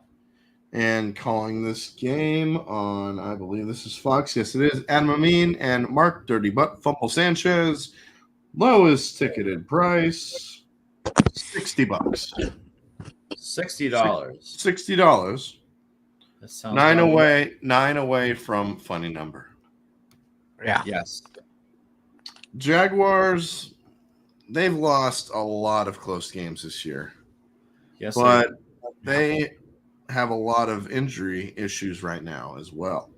And calling this game on, I believe this is Fox. Yes, it is. Adam Amin and Mark Dirty Butt Fumble Sanchez. Lowest ticketed price, $60. $60. $60. That sounds 9 about away. right. 9 away from funny number. Yeah. Yes. Jaguars, they've lost a lot of close games this year, Yes. but they have a lot of injury issues right now as well.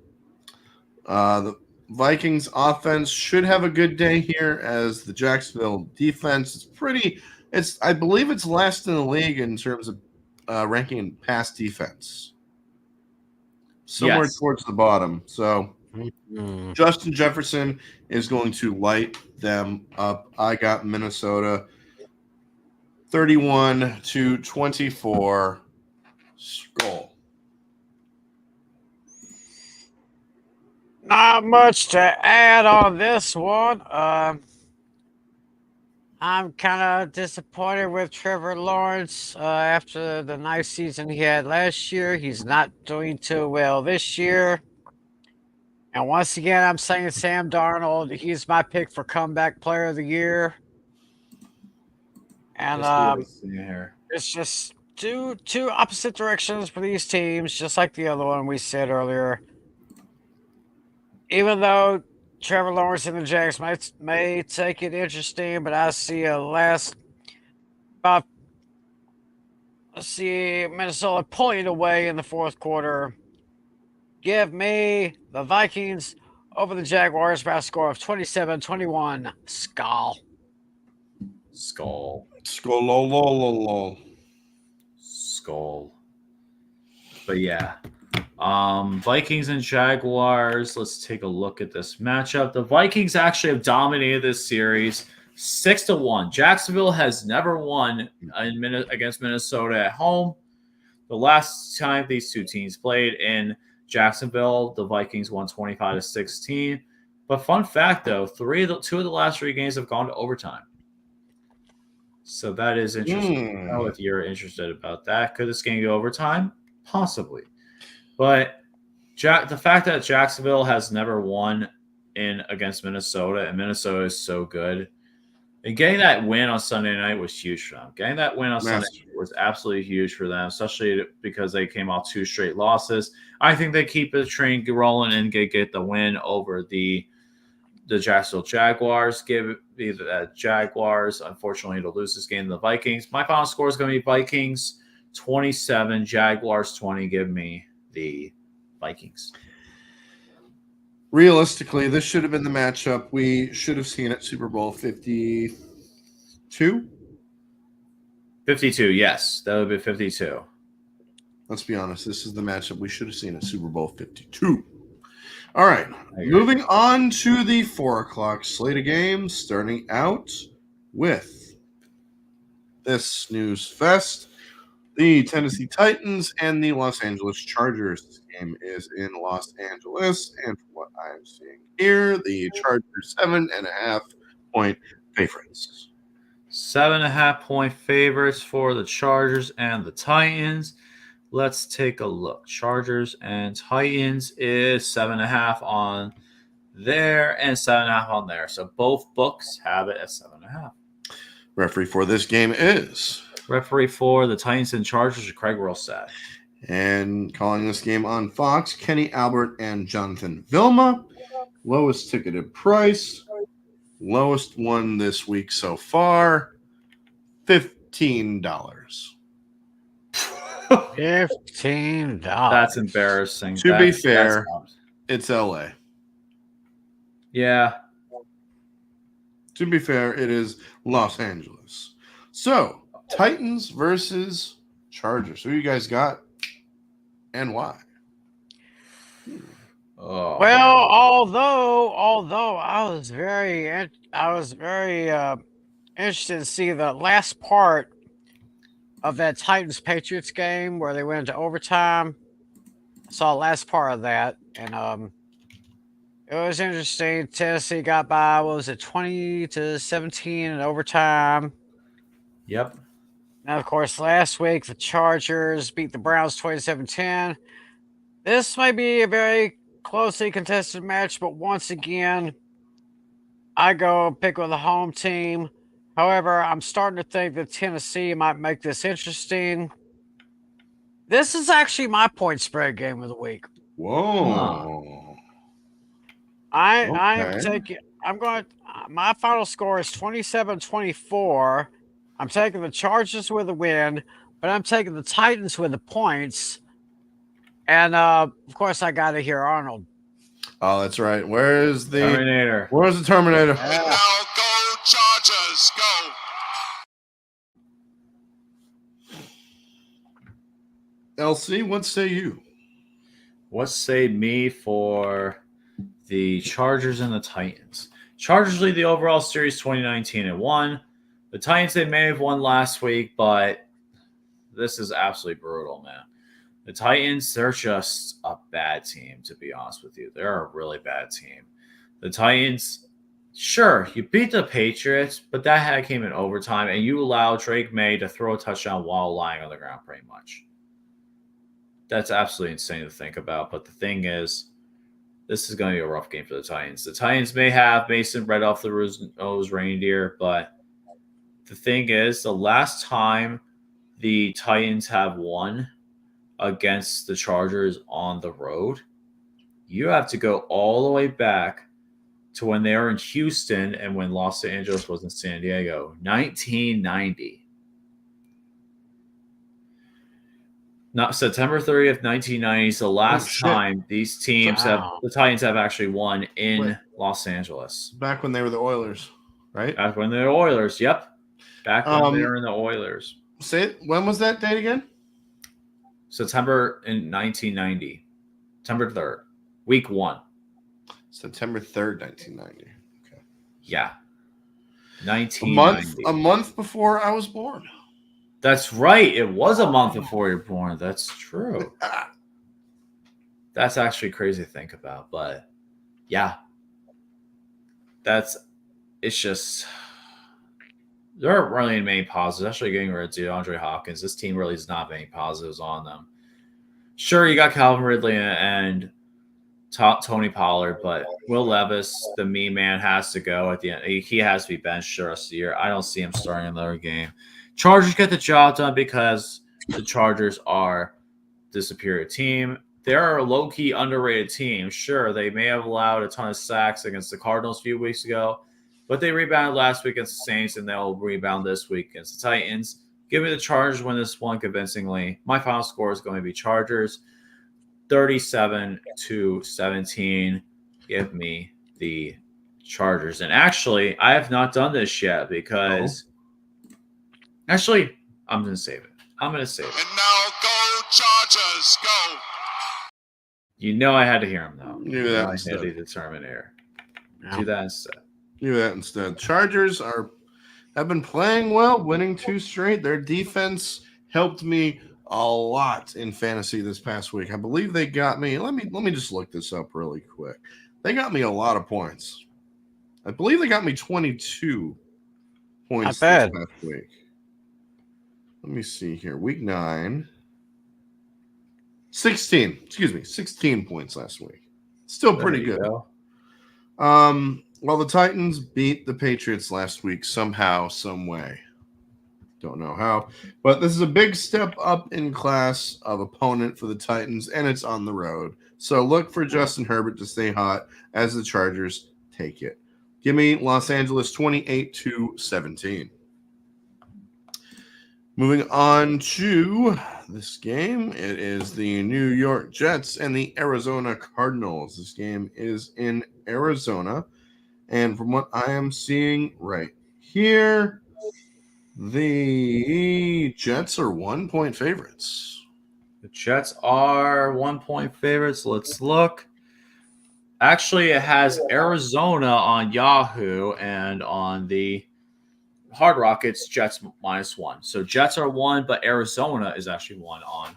The Vikings offense should have a good day here, as the Jacksonville defense is I believe it's last in the league in terms of ranking in pass defense. Somewhere Yes. towards the bottom. So Mm. Justin Jefferson is going to light them up. I got Minnesota 31-24. Skull. Not much to add on this one. I'm kind of disappointed with Trevor Lawrence after the nice season he had last year. He's not doing too well this year. And once again, I'm saying Sam Darnold. He's my pick for comeback player of the year. And it's just two opposite directions for these teams, just like the other one we said earlier. Even though Trevor Lawrence and the Jags may take it interesting, but I see Minnesota pulling it away in the fourth quarter. Give me the Vikings over the Jaguars by a score of 27-21. Skull. Skull. But yeah. Vikings and Jaguars. Let's take a look at this matchup. The Vikings actually have dominated this series 6-1. Jacksonville has never won against Minnesota at home. The last time these two teams played in Jacksonville, the Vikings won 25-16. But fun fact, though, two of the last 3 games have gone to overtime. So that is interesting. If you're interested about that, could this game go overtime? Possibly. But the fact that Jacksonville has never won against Minnesota, and Minnesota is so good, and getting that win on Sunday night was huge for them. Getting that win on Sunday night was absolutely huge for them, especially because they came off 2 straight losses. I think they keep the train rolling and get the win over the Jacksonville Jaguars. Give me the Jaguars, unfortunately, to lose this game to the Vikings. My final score is going to be Vikings 27, Jaguars 20. Give me the Vikings. Realistically, this should have been the matchup we should have seen at Super Bowl 52. 52, yes. That would be 52. Let's be honest. This is the matchup we should have seen at Super Bowl 52. All right. Moving on to the 4 o'clock slate of games, starting out with this snooze fest. The Tennessee Titans and the Los Angeles Chargers. This game is in Los Angeles, and from what I'm seeing here, the Chargers 7.5-point favorites. 7.5-point favorites for the Chargers and the Titans. Let's take a look. Chargers and Titans is 7.5 on there and 7.5 on there. So both books have it at 7.5. Referee for this game is. Referee for the Titans and Chargers is Craig Wilstad. And calling this game on Fox, Kenny Albert and Jonathan Vilma. Lowest ticketed price. Lowest one this week so far. $15. $15. That's embarrassing. To be fair, it's LA. Yeah. To be fair, it is Los Angeles. So, Titans versus Chargers. Who you guys got and why? Oh. Well, although I was very interested to see the last part of that Titans Patriots game where they went into overtime. I saw the last part of that, and it was interesting. Tennessee got by, 20-17 in overtime. Yep. Now, of course, last week the Chargers beat the Browns 27-10. This might be a very closely contested match, but once again, I go pick with the home team. However, I'm starting to think that Tennessee might make this interesting. This is actually my point spread game of the week. Whoa. I am taking. I'm going. My final score is 27-24. I'm taking the Chargers with a win, but I'm taking the Titans with the points. And of course, I got to hear Arnold. Oh, that's right. Where's the Terminator? Where's the Terminator? And now go Chargers, go. LC, what say you? What say me for the Chargers and the Titans? Chargers lead the overall series 2019-1. The Titans, they may have won last week, but this is absolutely brutal, man. The Titans, they're just a bad team, to be honest with you. They're a really bad team. The Titans, sure, you beat the Patriots, but that came in overtime, and you allowed Drake May to throw a touchdown while lying on the ground pretty much. That's absolutely insane to think about. But the thing is, this is going to be a rough game for the Titans. The Titans may have Mason right off the nose reindeer, but the thing is, the last time the Titans have won against the Chargers on the road, you have to go all the way back to when they were in Houston and when Los Angeles was in San Diego, 1990. Not September 30th, 1990 is the last time these teams the Titans have actually won in Los Angeles. Back when they were the Oilers, right? Back when they were Oilers, yep. Back when they were in the Oilers. Say it. When was that date again? September in 1990. September 3rd. Week 1. September 3rd, 1990. Okay. Yeah. 1990. A month before I was born. That's right. It was a month before you were born. That's true. That's actually crazy to think about. But yeah. It's just, there aren't really many positives, especially getting rid of DeAndre Hopkins. This team really does not have any positives on them. Sure, you got Calvin Ridley and Tony Pollard, but Will Levis, the meme man, has to go at the end. He has to be benched the rest of the year. I don't see him starting another game. Chargers get the job done because the Chargers are the superior team. They're a low-key underrated team. Sure, they may have allowed a ton of sacks against the Cardinals a few weeks ago, but they rebounded last week against the Saints, and they'll rebound this week against the Titans. Give me the Chargers win this one convincingly. My final score is going to be Chargers 37-17. Give me the Chargers. And actually, I have not done this yet because actually, I'm going to save it. I'm going to save it. And now go Chargers, go. You know I had to hear him, though. Do that I instead. had to be the Terminator. Do that instead. Do that instead. Chargers have been playing well, winning 2 straight. Their defense helped me a lot in fantasy this past week. I believe they got me. Let me just look this up really quick. They got me a lot of points. I believe they got me 22 points this past week. Let me see here. Week 9. 16 points last week. Still pretty There you good. go. Well, the Titans beat the Patriots last week somehow, some way. Don't know how, but this is a big step up in class of opponent for the Titans, and it's on the road. So look for Justin Herbert to stay hot as the Chargers take it. Give me Los Angeles 28-17. Moving on to this game, it is the New York Jets and the Arizona Cardinals. This game is in Arizona, and from what I am seeing right here, the Jets are 1-point favorites. The Jets are 1-point favorites. Let's look. Actually, it has Arizona on Yahoo, and on the Hard Rock, it's Jets -1. So Jets are 1, but Arizona is actually 1 on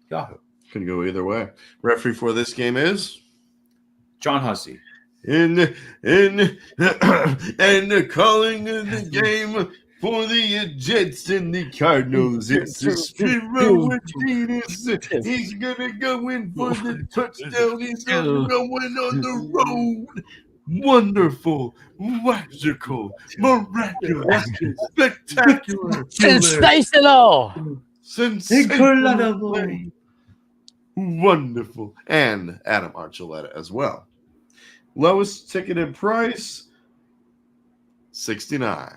Yahoo. Could go either way. Referee for this game is John Hussey. and the calling of the game for the Jets and the Cardinals. It's the Spiro Martinez. He's gonna go in for the touchdown. He's gonna go in on the road. Wonderful, magical, miraculous, spectacular, Sensational. sensational, wonderful, and Adam Archuleta as well. Lowest ticketed price, $69.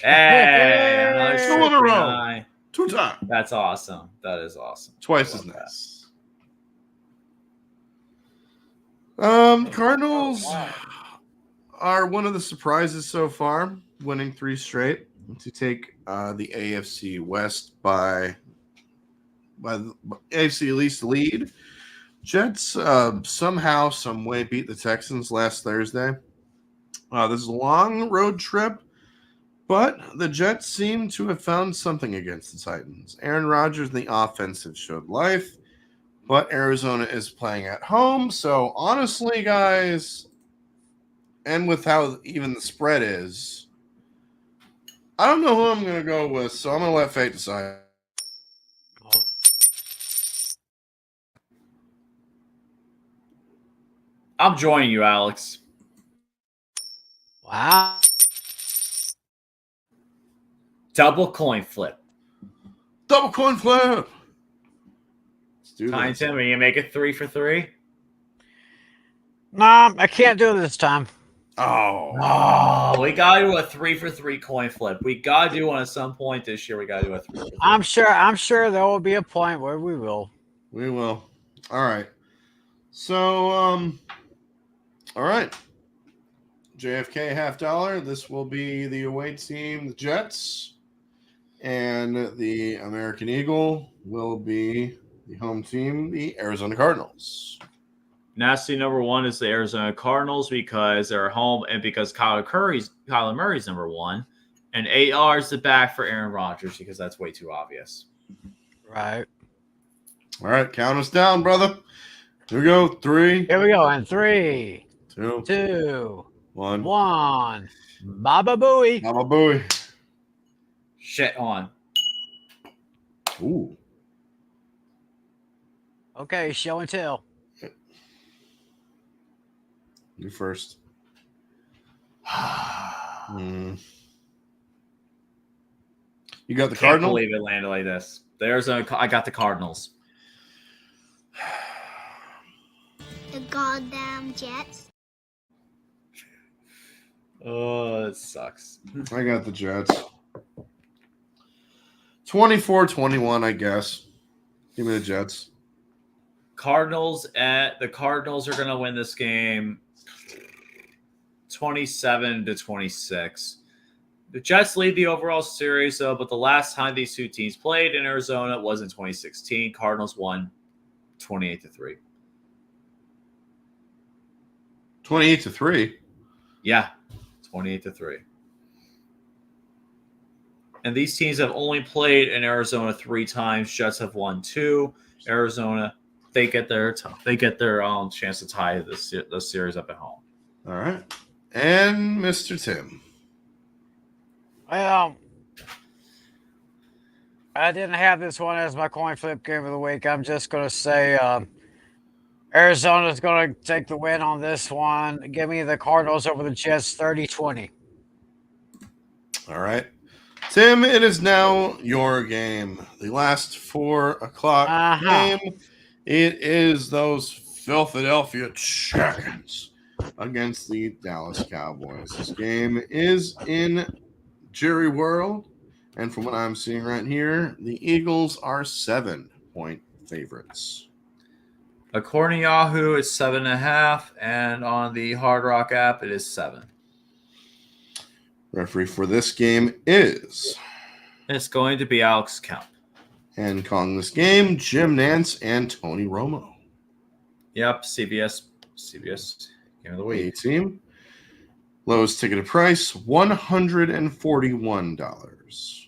Hey, another 2 in a row. 69. 2 times. That's awesome. That is awesome. Twice I as love that. nice. Cardinals are one of the surprises so far, winning 3 straight to take the AFC West by the AFC East lead. Jets somehow, some way beat the Texans last Thursday. This is a long road trip, but the Jets seem to have found something against the Titans. Aaron Rodgers and the offense have showed life, but Arizona is playing at home. So honestly, guys, and with how even the spread is, I don't know who I'm going to go with, so I'm going to let fate decide. I'm joining you, Alex. Wow. Double coin flip. Double coin flip. Let's do Time this. Tim, are you make it 3 for 3? Nah, I can't do it this time. Oh. Oh, we gotta do a 3 for 3 coin flip. We gotta do one at some point this year. We gotta do a 3 for 3. I'm sure there will be a point where we will. We will. All right. So, all right. JFK $50. This will be the away team, the Jets, and the American Eagle will be the home team, the Arizona Cardinals. Nasty number 1 is the Arizona Cardinals because they're home and because Kyler Murray's number 1, and AR is the back for Aaron Rodgers because that's way too obvious. Right. All right, count us down, brother. Here we go. 3. Here we go. And 3, 2, 2, 1. 1. Baba Booey. Baba Booey. Shit on. Ooh. Okay, show and tell. You first. You got the Can't Cardinals? believe it landed like this. I got the Cardinals. The goddamn Jets. Oh, it sucks. I got the Jets. 24-21, I guess. Give me the Jets. The Cardinals are going to win this game 27-26. The Jets lead the overall series, though, but the last time these two teams played in Arizona was in 2016. Cardinals won 28-3. 28-3. Yeah, 28-3. And these teams have only played in Arizona 3 times. Jets have won 2. Arizona, they get their chance to tie this series up at home. All right. And Mr. Tim. Well, I didn't have this one as my coin flip game of the week. I'm just going to say Arizona's going to take the win on this one. Give me the Cardinals over the Jets 30-20. All right. Tim, it is now your game. The last 4 o'clock Uh-huh. game. It is those Philadelphia Chickens against the Dallas Cowboys. This game is in Jerry World. And from what I'm seeing right here, the Eagles are 7-point favorites. According to Yahoo, it's 7.5, and on the Hard Rock app, it is 7. Referee for this game is. It's going to be Alex Kemp. And calling this game, Jim Nance and Tony Romo. Yep, CBS Game of the Week. A-team. Lowest ticketed price, $141.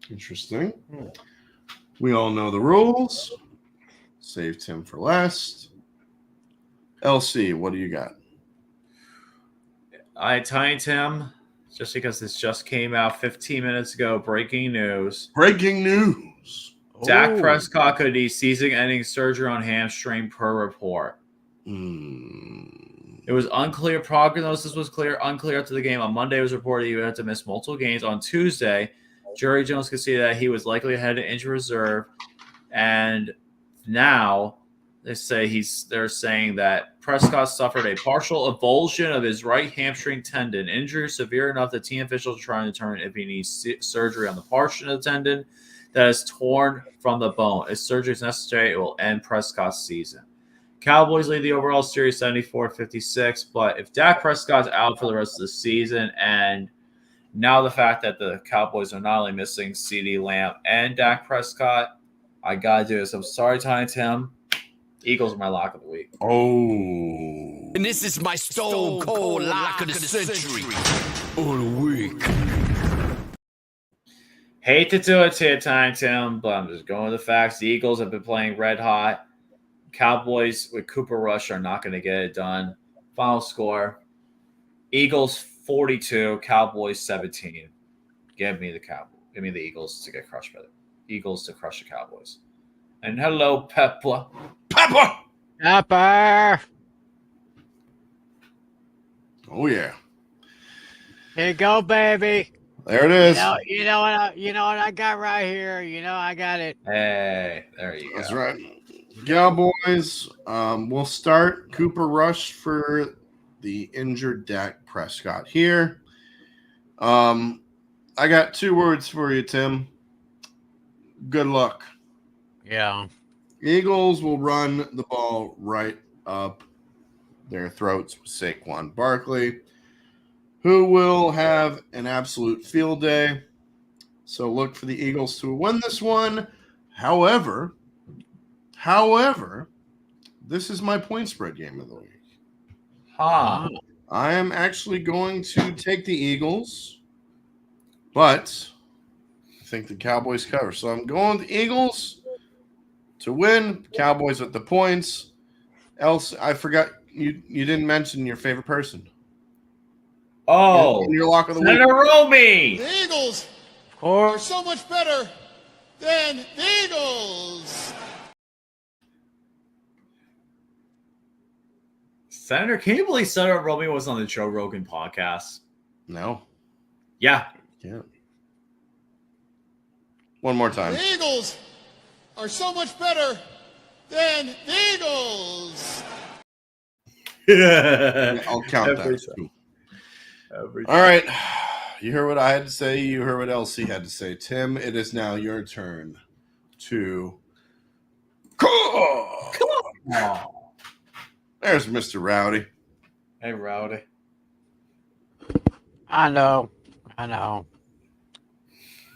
Interesting. We all know the rules. Save Tim for last. LC, what do you got? I timed him just because this just came out 15 minutes ago. Breaking news. Breaking news. Dak Prescott could need season-ending surgery on hamstring per report. It was unclear. Prognosis was unclear up to the game. On Monday, it was reported he would have to miss multiple games. On Tuesday, Jerry Jones could see that he was likely headed to injury reserve. And now they're saying that Prescott suffered a partial avulsion of his right hamstring tendon. Injury severe enough that team officials are trying to determine if he needs surgery on the portion of the tendon that is torn from the bone. If surgery is necessary, it will end Prescott's season. Cowboys lead the overall series 74-56, but if Dak Prescott's out for the rest of the season, and now the fact that the Cowboys are not only missing CeeDee Lamb and Dak Prescott, I got to do this. I'm sorry, Tiny Tim. Eagles are my lock of the week. Oh. And this is my stone cold lock of the century. Or the week. Hate to do it to you, Tiny Tim, but I'm just going with the facts. The Eagles have been playing red hot. Cowboys with Cooper Rush are not going to get it done. Final score, Eagles 42, Cowboys 17. Give me the Cowboys. Give me the Eagles to get crushed by the Eagles to crush the Cowboys. And hello, Pepper. Pepper! Pepper! Oh, yeah. Here you go, baby. There it is. You know what I got right here. You know I got it. Hey, there you go. That's right. Cowboys, we'll start Cooper Rush for the injured Dak Prescott here. I got 2 words for you, Tim. Good luck. Yeah. Eagles will run the ball right up their throats with Saquon Barkley, who will have an absolute field day. So look for the Eagles to win this one. However, this is my point spread game of the week. Huh. I am actually going to take the Eagles, but I think the Cowboys cover. So I'm going with the Eagles to win. Cowboys with the points. Else, I forgot you didn't mention your favorite person. Oh, in your lock of the week. Senator Romy. The Eagles Or are so much better than the Eagles. Senator, can you believe Senator Romy was on the Joe Rogan podcast? No. Yeah. Yeah. One more time. The Eagles are so much better than the Eagles. I'll count Every that. time. Every All right. You heard what I had to say. You heard what LC had to say. Tim, it is now your turn to. Oh. There's Mr. Rowdy. Hey, Rowdy. I know.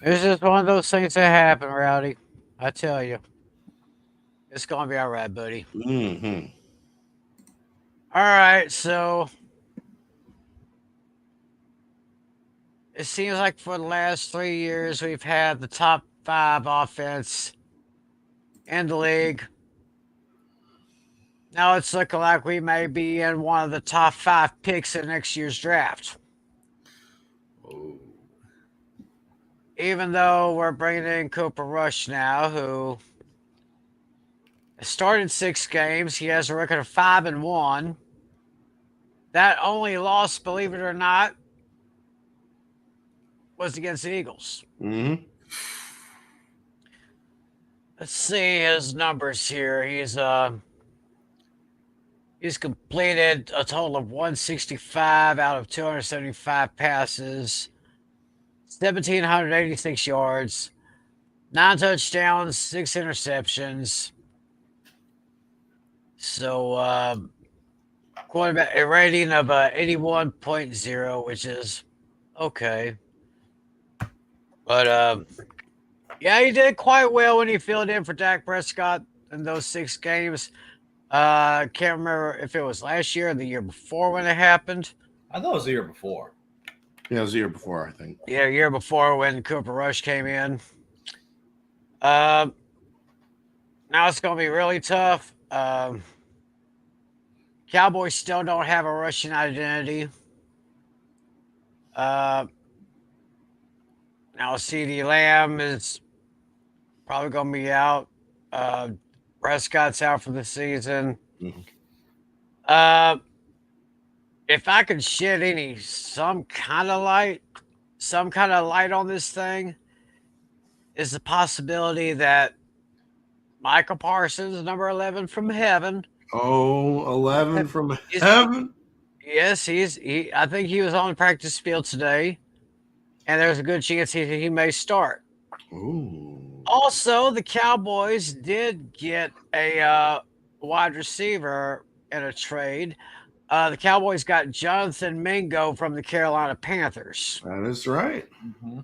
It's just one of those things that happen, Rowdy. I tell you. It's going to be all right, buddy. Mm-hmm. All right, so it seems like for the last 3 years, we've had the top 5 offense in the league. Now it's looking like we may be in one of the top 5 picks in next year's draft. Oh. even though we're bringing in Cooper Rush now, who started 6 games, he has a record of 5-1. That only loss, believe it or not, was against the Eagles. Mm-hmm. Let's see his numbers here. He's completed a total of 165 out of 275 passes, 1,786 yards, 9 touchdowns, 6 interceptions. So, quarterback a rating of 81.0, which is okay. But yeah, he did quite well when he filled in for Dak Prescott in those 6 games. Can't remember if it was last year or the year before when it happened. I thought it was the year before. Yeah, it was the year before, I think. Yeah, year before when Cooper Rush came in. Now it's going to be really tough. Cowboys still don't have a rushing identity. Now CeeDee Lamb is probably going to be out. Prescott's out for the season. Mhm. If I could shed some kind of light on this thing, is the possibility that Michael Parsons, number 11 from heaven. Oh, 11 from Is- heaven? Yes, I think he was on the practice field today, and there's a good chance he may start. Ooh. Also, the Cowboys did get a wide receiver in a trade. The Cowboys got Jonathan Mingo from the Carolina Panthers. That is right. Mm-hmm.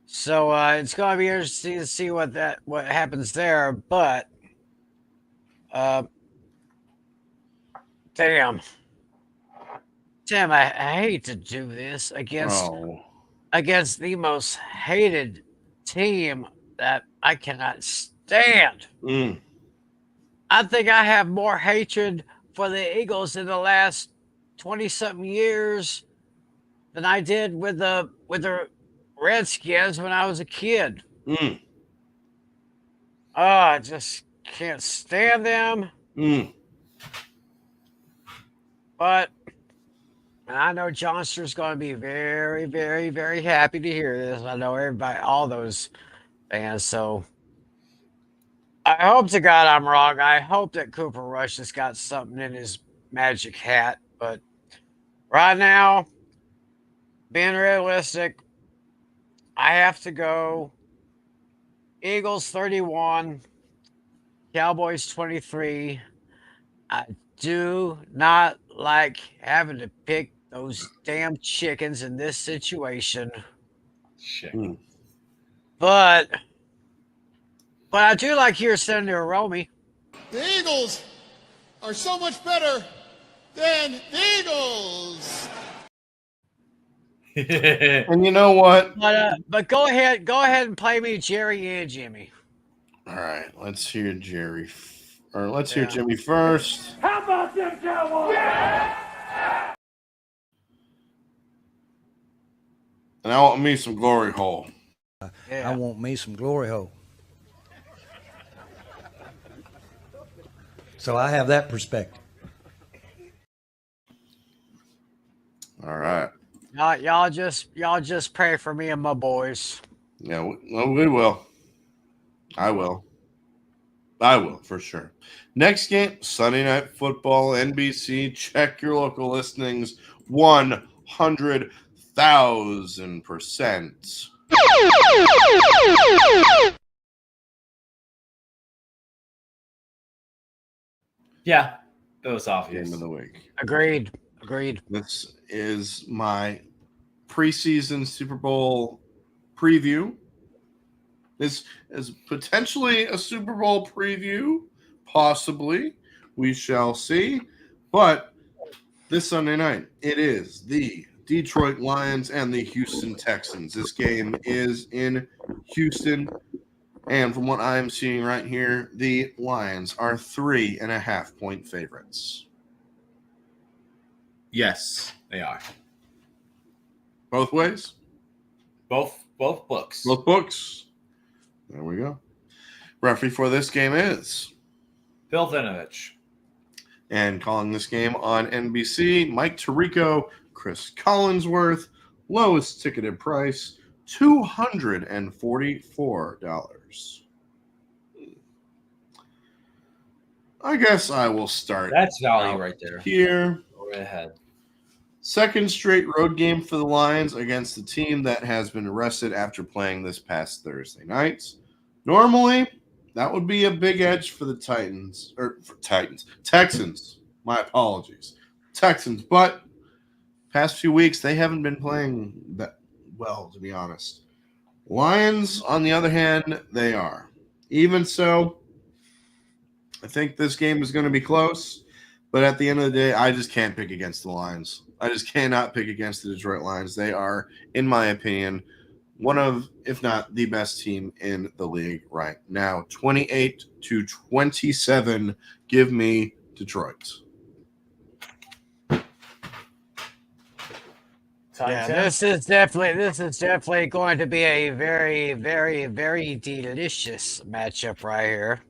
So it's going to be interesting to see what happens there. But damn, I hate to do this against the most hated team that I cannot stand. Mm. I think I have more hatred for the Eagles in the last 20-something years than I did with the Redskins when I was a kid. Mm. Oh, I just can't stand them. Mm. But and I know Johnster's going to be very, very, very happy to hear this. I know everybody, all those fans. So I hope to God I'm wrong. I hope that Cooper Rush has got something in his magic hat. But right now, being realistic, I have to go Eagles 31, Cowboys 23. I do not like having to pick those damn chickens in this situation. Shit. Mm. But I do like here Senator Romy. The Eagles are so much better than the Eagles. And you know what? But go ahead and play me Jerry and Jimmy. All right, let's hear Jerry. Let's hear Jimmy first. How about them Cowboys? And I want me some glory hole. I want me some glory hole. So I have that perspective. All right. Y'all just pray for me and my boys. Yeah, we will. I will for sure. Next game, Sunday Night Football, NBC. Check your local listings. 100,000%. Yeah, that was obvious. Game of the week. Agreed. This is my preseason Super Bowl preview. This is potentially a Super Bowl preview, possibly. We shall see. But this Sunday night, it is the Detroit Lions and the Houston Texans. This game is in Houston. And from what I am seeing right here, the Lions are 3.5-point favorites. Yes, they are. Both ways? Both books. Both books. There we go. Referee for this game is Bill Vinovich. And calling this game on NBC, Mike Tirico, Chris Collinsworth, lowest ticketed price, $244. I guess I will start. That's value right there. Here. Go right ahead. Second straight road game for the Lions against the team that has been rested after playing this past Thursday night. Normally, that would be a big edge for the Texans. My apologies. Texans, but past few weeks, they haven't been playing that well, to be honest. Lions, on the other hand, they are. Even so, I think this game is going to be close, but at the end of the day, I just can't pick against the Lions. I just cannot pick against the Detroit Lions. They are, in my opinion, one of, if not the best team in the league right now. 28-27. Give me Detroit. Yeah, this is definitely going to be a very, very, very delicious matchup right here.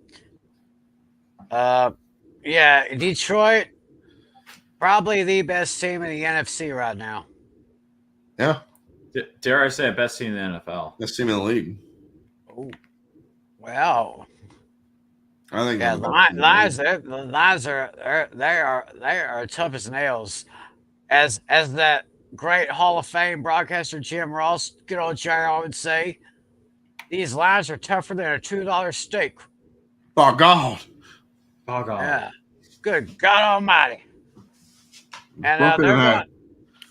Yeah, Detroit, probably the best team in the NFC right now. Yeah. Dare I say best team in the NFL? Best team in the league. Oh, wow. I think. Yeah, the Lions are tough as nails. As that great Hall of Fame broadcaster Jim Ross, good old Jerry, would say, these Lions are tougher than a $2 steak. Oh God. Yeah. Good God Almighty. And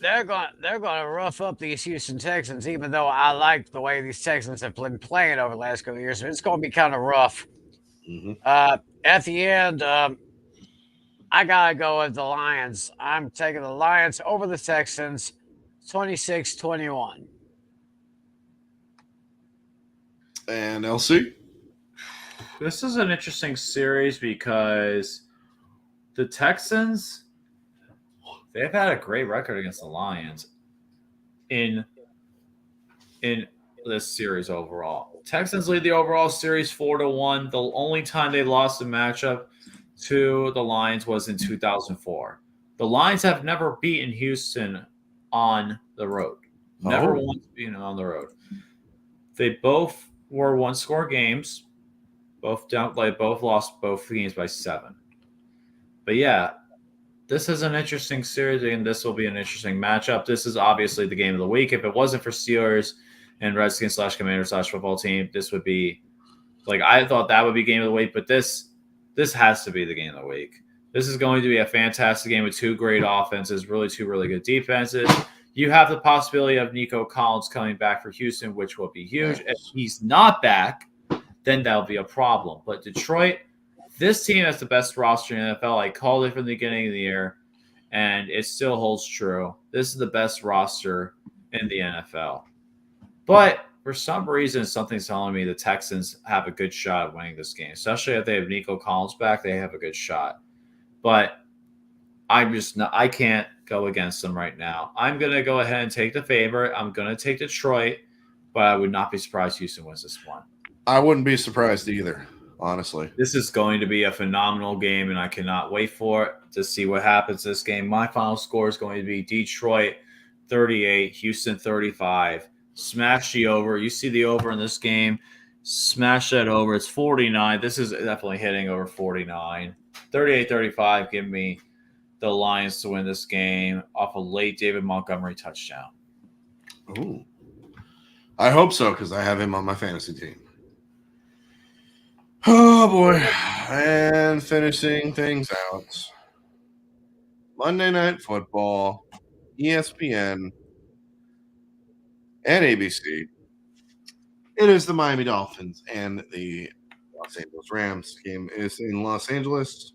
they're going to rough up these Houston Texans, even though I like the way these Texans have been playing over the last couple of years. It's going to be kind of rough. Mm-hmm. At the end, I got to go with the Lions. I'm taking the Lions over the Texans, 26-21. And LC? This is an interesting series because the Texans, they've had a great record against the Lions in this series overall. Texans lead the overall series 4-1. The only time they lost a matchup to the Lions was in 2004. The Lions have never beaten Houston on the road. Never once beaten on the road. They both were one-score games. Both lost both games by 7. But yeah, this is an interesting series, and this will be an interesting matchup. This is obviously the game of the week. If it wasn't for Steelers and Redskins /Commander/football team, this would be I thought that would be game of the week, but this has to be the game of the week. This is going to be a fantastic game with two great offenses, two really good defenses. You have the possibility of Nico Collins coming back for Houston, which will be huge. If he's not back, then that'll be a problem. But Detroit, this team has the best roster in the NFL. I called it from the beginning of the year, and it still holds true. This is the best roster in the NFL. But for some reason, something's telling me the Texans have a good shot at winning this game, especially if they have Nico Collins back. They have a good shot. But I can't go against them right now. I'm going to go ahead and take the favorite. I'm going to take Detroit, but I would not be surprised Houston wins this one. I wouldn't be surprised either, honestly. This is going to be a phenomenal game, and I cannot wait for it to see what happens this game. My final score is going to be Detroit 38, Houston 35. Smash the over. You see the over in this game. Smash that over. It's 49. This is definitely hitting over 49. 38-35. Give me the Lions to win this game off a late David Montgomery touchdown. Ooh. I hope so, because I have him on my fantasy team. Oh, boy. And finishing things out. Monday Night Football, ESPN, and ABC. It is the Miami Dolphins and the Los Angeles Rams. Game is in Los Angeles.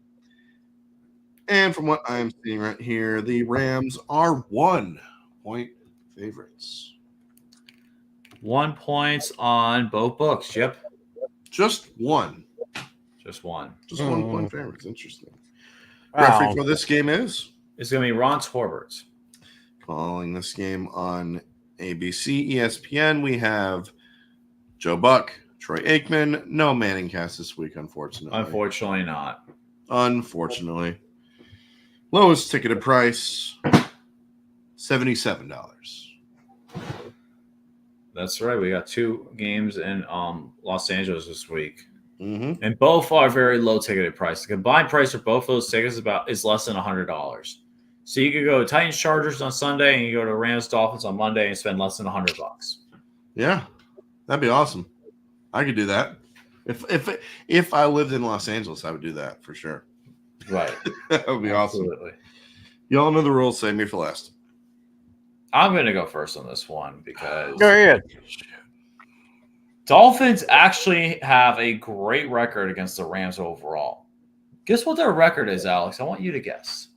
And from what I'm seeing right here, the Rams are 1-point favorites. 1 point on both books. Yep. Just one. Just one. Just 1 point favorites. Interesting. Wow. Referee for this game is? It's going to be Ron Torbert. Calling this game on ABC, ESPN, we have Joe Buck, Troy Aikman. No Manning cast this week, unfortunately. Unfortunately not. Unfortunately. Lowest ticketed price, $77. That's right. We got 2 games in Los Angeles this week. Mm-hmm. And both are very low ticketed price. The combined price for both those tickets is less than $100. So you could go to Titans Chargers on Sunday and you go to Rams Dolphins on Monday and spend less than $100. Yeah, that'd be awesome. I could do that. If I lived in Los Angeles, I would do that for sure. Right. That would be Absolutely. awesome. Y'all know the rules. Save me for last. I'm going to go first on this one because Go ahead. Dolphins actually have a great record against the Rams overall. Guess what their record is, Alex? I want you to guess.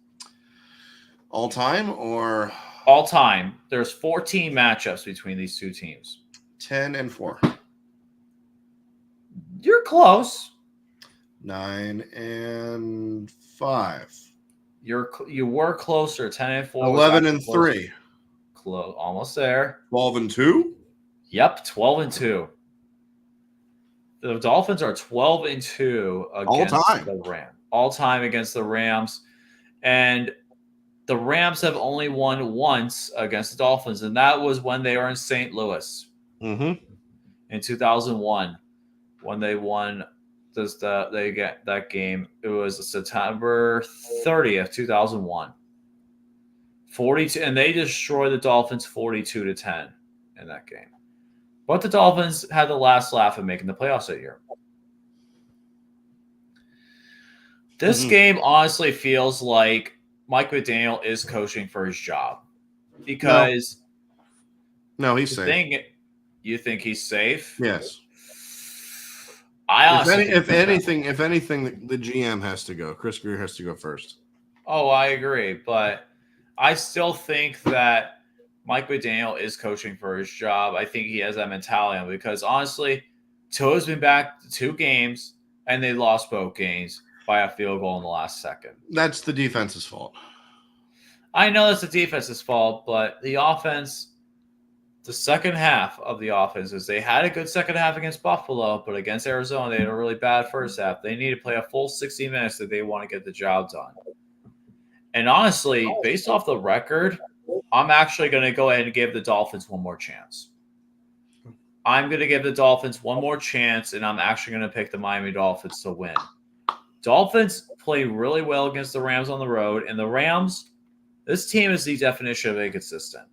All time or all time? There's 14 matchups between these two teams. 10-4. You're close. 9-5. You were closer. 10-4. 11-3. Close, almost there. 12-2. Yep, 12-2. The Dolphins are 12-2 against the Rams. All time against the Rams, and the Rams have only won once against the Dolphins, and that was when they were in St. Louis in 2001 when they won. They get that game. It was September 30th, 2001. 42, and they destroyed the Dolphins 42-10 in that game. But the Dolphins had the last laugh at making the playoffs that year. This game honestly feels like Mike McDaniel is coaching for his job because no he's safe. You think he's safe? Yes. I honestly if anything, the GM has to go. Chris Greer has to go first. Oh, I agree, but I still think that Mike McDaniel is coaching for his job. I think he has that mentality on because honestly, Tua's been back to 2 games and they lost both games by a field goal in the last second. That's the defense's fault. I know that's the defense's fault, but the offense, the second half of the offense is they had a good second half against Buffalo, but against Arizona, they had a really bad first half. They need to play a full 60 minutes if they want to get the job done. And honestly, based off the record, I'm actually going to go ahead and give the Dolphins one more chance. I'm going to give the Dolphins one more chance, and I'm actually going to pick the Miami Dolphins to win. Dolphins play really well against the Rams on the road, and the Rams, this team is the definition of inconsistent.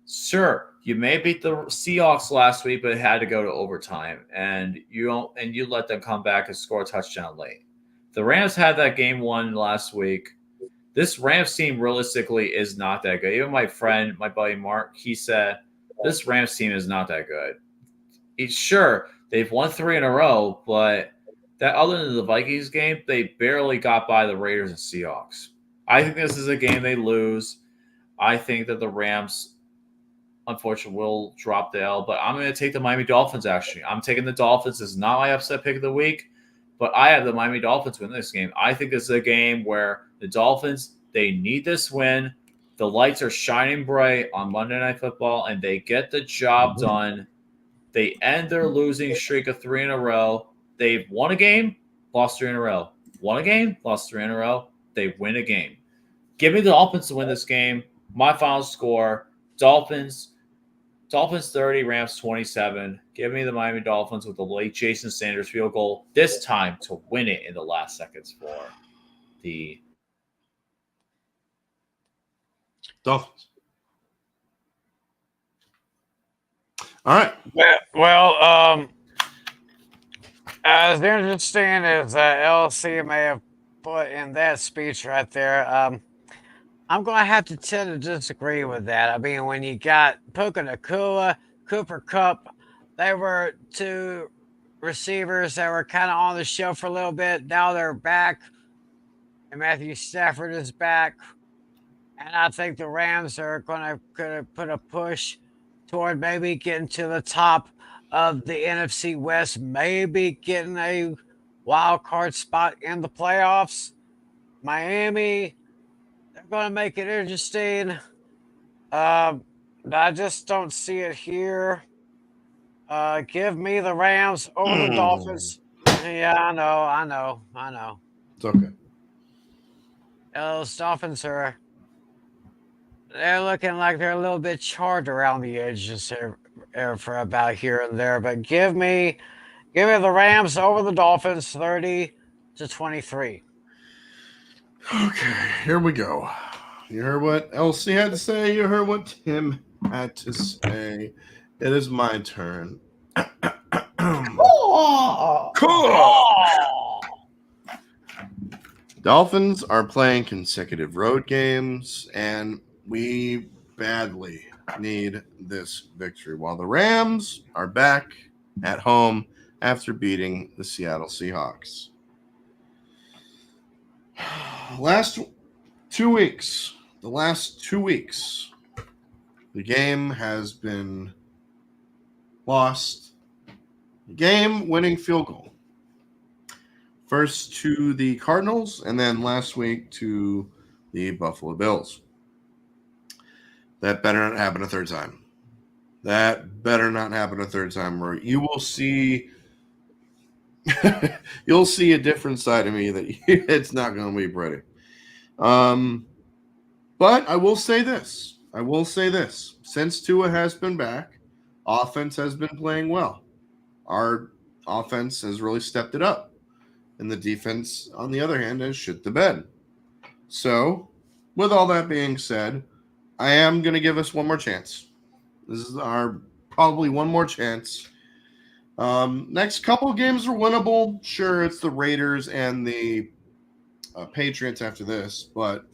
Sure, you may beat the Seahawks last week, but it had to go to overtime, and you let them come back and score a touchdown late. The Rams had that game won last week. This Rams team realistically is not that good. Even my buddy Mark, he said this Rams team is not that good. Sure, they've won 3 in a row, but that other than the Vikings game, they barely got by the Raiders and Seahawks. I think this is a game they lose. I think that the Rams, unfortunately, will drop the L, but I'm going to take the Miami Dolphins, actually. I'm taking the Dolphins. This is not my upset pick of the week, but I have the Miami Dolphins win this game. I think this is a game where the Dolphins, they need this win. The lights are shining bright on Monday Night Football, and they get the job done. They end their losing streak of 3 in a row. They've won a game, lost 3 in a row. Won a game, lost 3 in a row. They win a game. Give me the Dolphins to win this game. My final score, Dolphins 30, Rams 27. Give me the Miami Dolphins with the late Jason Sanders field goal, this time to win it in the last seconds for the Dolphins. All right. Well, as interesting as LC may have put in that speech right there, I'm going to have to tend to disagree with that. I mean, when you got Puka Nacua, Cooper Kupp, they were 2 receivers that were kind of on the shelf for a little bit. Now they're back, and Matthew Stafford is back. And I think the Rams are going to put a push toward maybe getting to the top of the NFC West, maybe getting a wild card spot in the playoffs. Miami, they're going to make it interesting. I just don't see it here. Give me the Rams over the Dolphins. Yeah, I know. It's okay. Those Dolphins they're looking like they're a little bit charred around the edges there for about here and there. But give me the Rams over the Dolphins, 30-23. Okay, here we go. You heard what Elsie had to say. You heard what Tim had to say. It is my turn. Cool. Dolphins are playing consecutive road games, and we badly need this victory. While the Rams are back at home after beating the Seattle Seahawks. The last 2 weeks, the game has been lost. Game-winning field goal. First to the Cardinals, and then last week to the Buffalo Bills. That better not happen a third time. Where you will see you'll see a different side of me that it's not going to be pretty. But I will say this. Since Tua has been back, offense has been playing well. Our offense has really stepped it up. And the defense, on the other hand, has shit the bed. So, with all that being said, I am going to give us one more chance. This is our probably one more chance. Next couple of games are winnable. Sure, it's the Raiders and the Patriots after this, but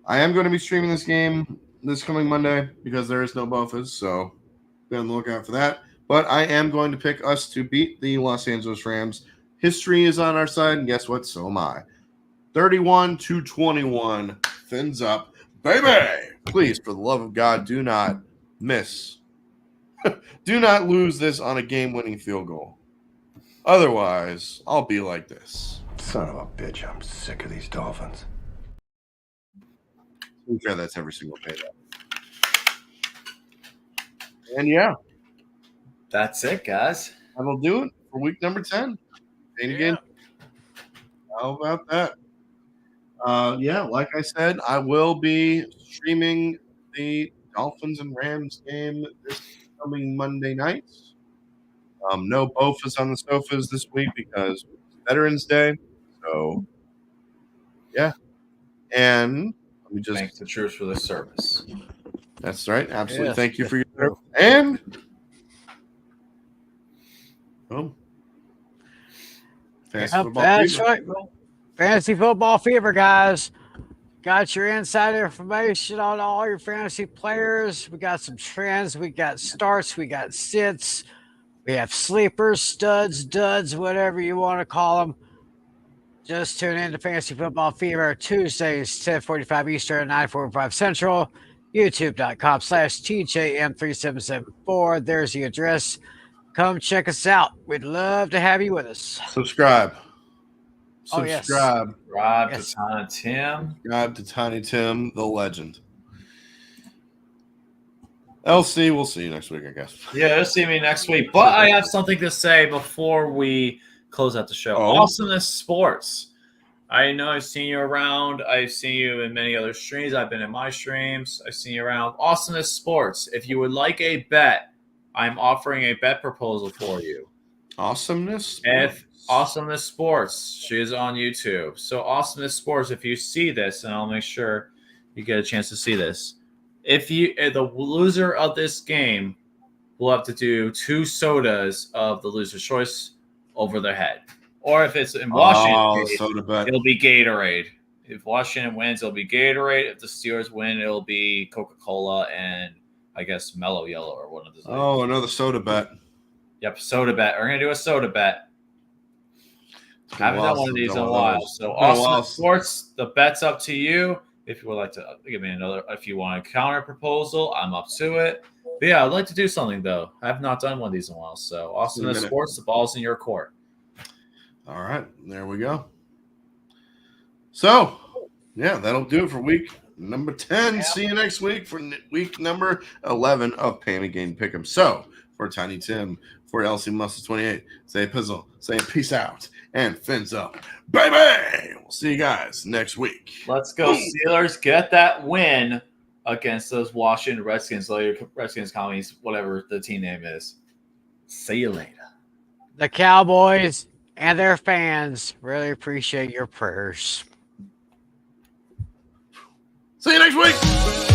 I am going to be streaming this game this coming Monday because there is no Buffas, so be on the lookout for that. But I am going to pick us to beat the Los Angeles Rams. History is on our side, and guess what? So am I. 31-21. Fins up. Baby! Please, for the love of God, do not miss. Do not lose this on a game-winning field goal. Otherwise, I'll be like this. Son of a bitch, I'm sick of these Dolphins. I'm sure that's every single payday. And yeah. That's it, guys. That'll do it for week number 10. And again, how about that? Like I said, I will be streaming the Dolphins and Rams game this coming Monday night. No Bofas on the sofas this week because it's Veterans Day. So, yeah. And let me just thank the troops for the service. That's right. Absolutely. Yes. Thank you for your service. And boom. Fantasy football That's fever. right. Fantasy football fever, guys. Got your inside information on all your fantasy players. We got some trends. We got starts. We got sits. We have sleepers, studs, duds, whatever you want to call them. Just tune in to Fantasy Football Fever Tuesdays, 10:45 Eastern, 9:45 Central. YouTube.com/TJM3774. There's the address. Come check us out. We'd love to have you with us. Subscribe. Oh, yes. Subscribe. Rob, Yes. Katana, Tim. Subscribe to Tiny Tim, the legend. LC, we'll see you next week, I guess. Yeah, you'll see me next week. But I have something to say before we close out the show. Oh. Awesomeness Sports. I know I've seen you around. I've seen you in many other streams. I've been in my streams. I've seen you around. Awesomeness Sports. If you would like a bet, I'm offering a bet proposal for you. Awesomeness? If Awesomeness Sports, she is on YouTube. So Awesomeness Sports, if you see this, and I'll make sure you get a chance to see this. If the loser of this game will have to do 2 sodas of the loser's choice over their head. Or if it's in Washington, soda bet. it'll be Gatorade. If Washington wins, it'll be Gatorade. If the Steelers win, it'll be Coca-Cola and I guess Mellow Yellow or one of those. Oh, another soda bet. Yep, soda bet. We're going to do a soda bet. Haven't done one of these in a while. So Awesome Sports, the bet's up to you. If you would like to give me another, if you want a counter proposal, I'm up to it. But yeah, I'd like to do something though. I have not done one of these in a while. So Awesome Sports, the ball's in your court. All right, there we go. So, yeah, that'll do it for week number 10. See you next week for week number 11 of Pain and Gain Pick'em. So, for Tiny Tim, for LC Muscle 28, say Pizzle, say peace out, and fins up. Baby! We'll see you guys next week. Let's go, Steelers. Get that win against those Washington Redskins, Redskins Commies, whatever the team name is. See you later. The Cowboys and their fans really appreciate your prayers. See you next week.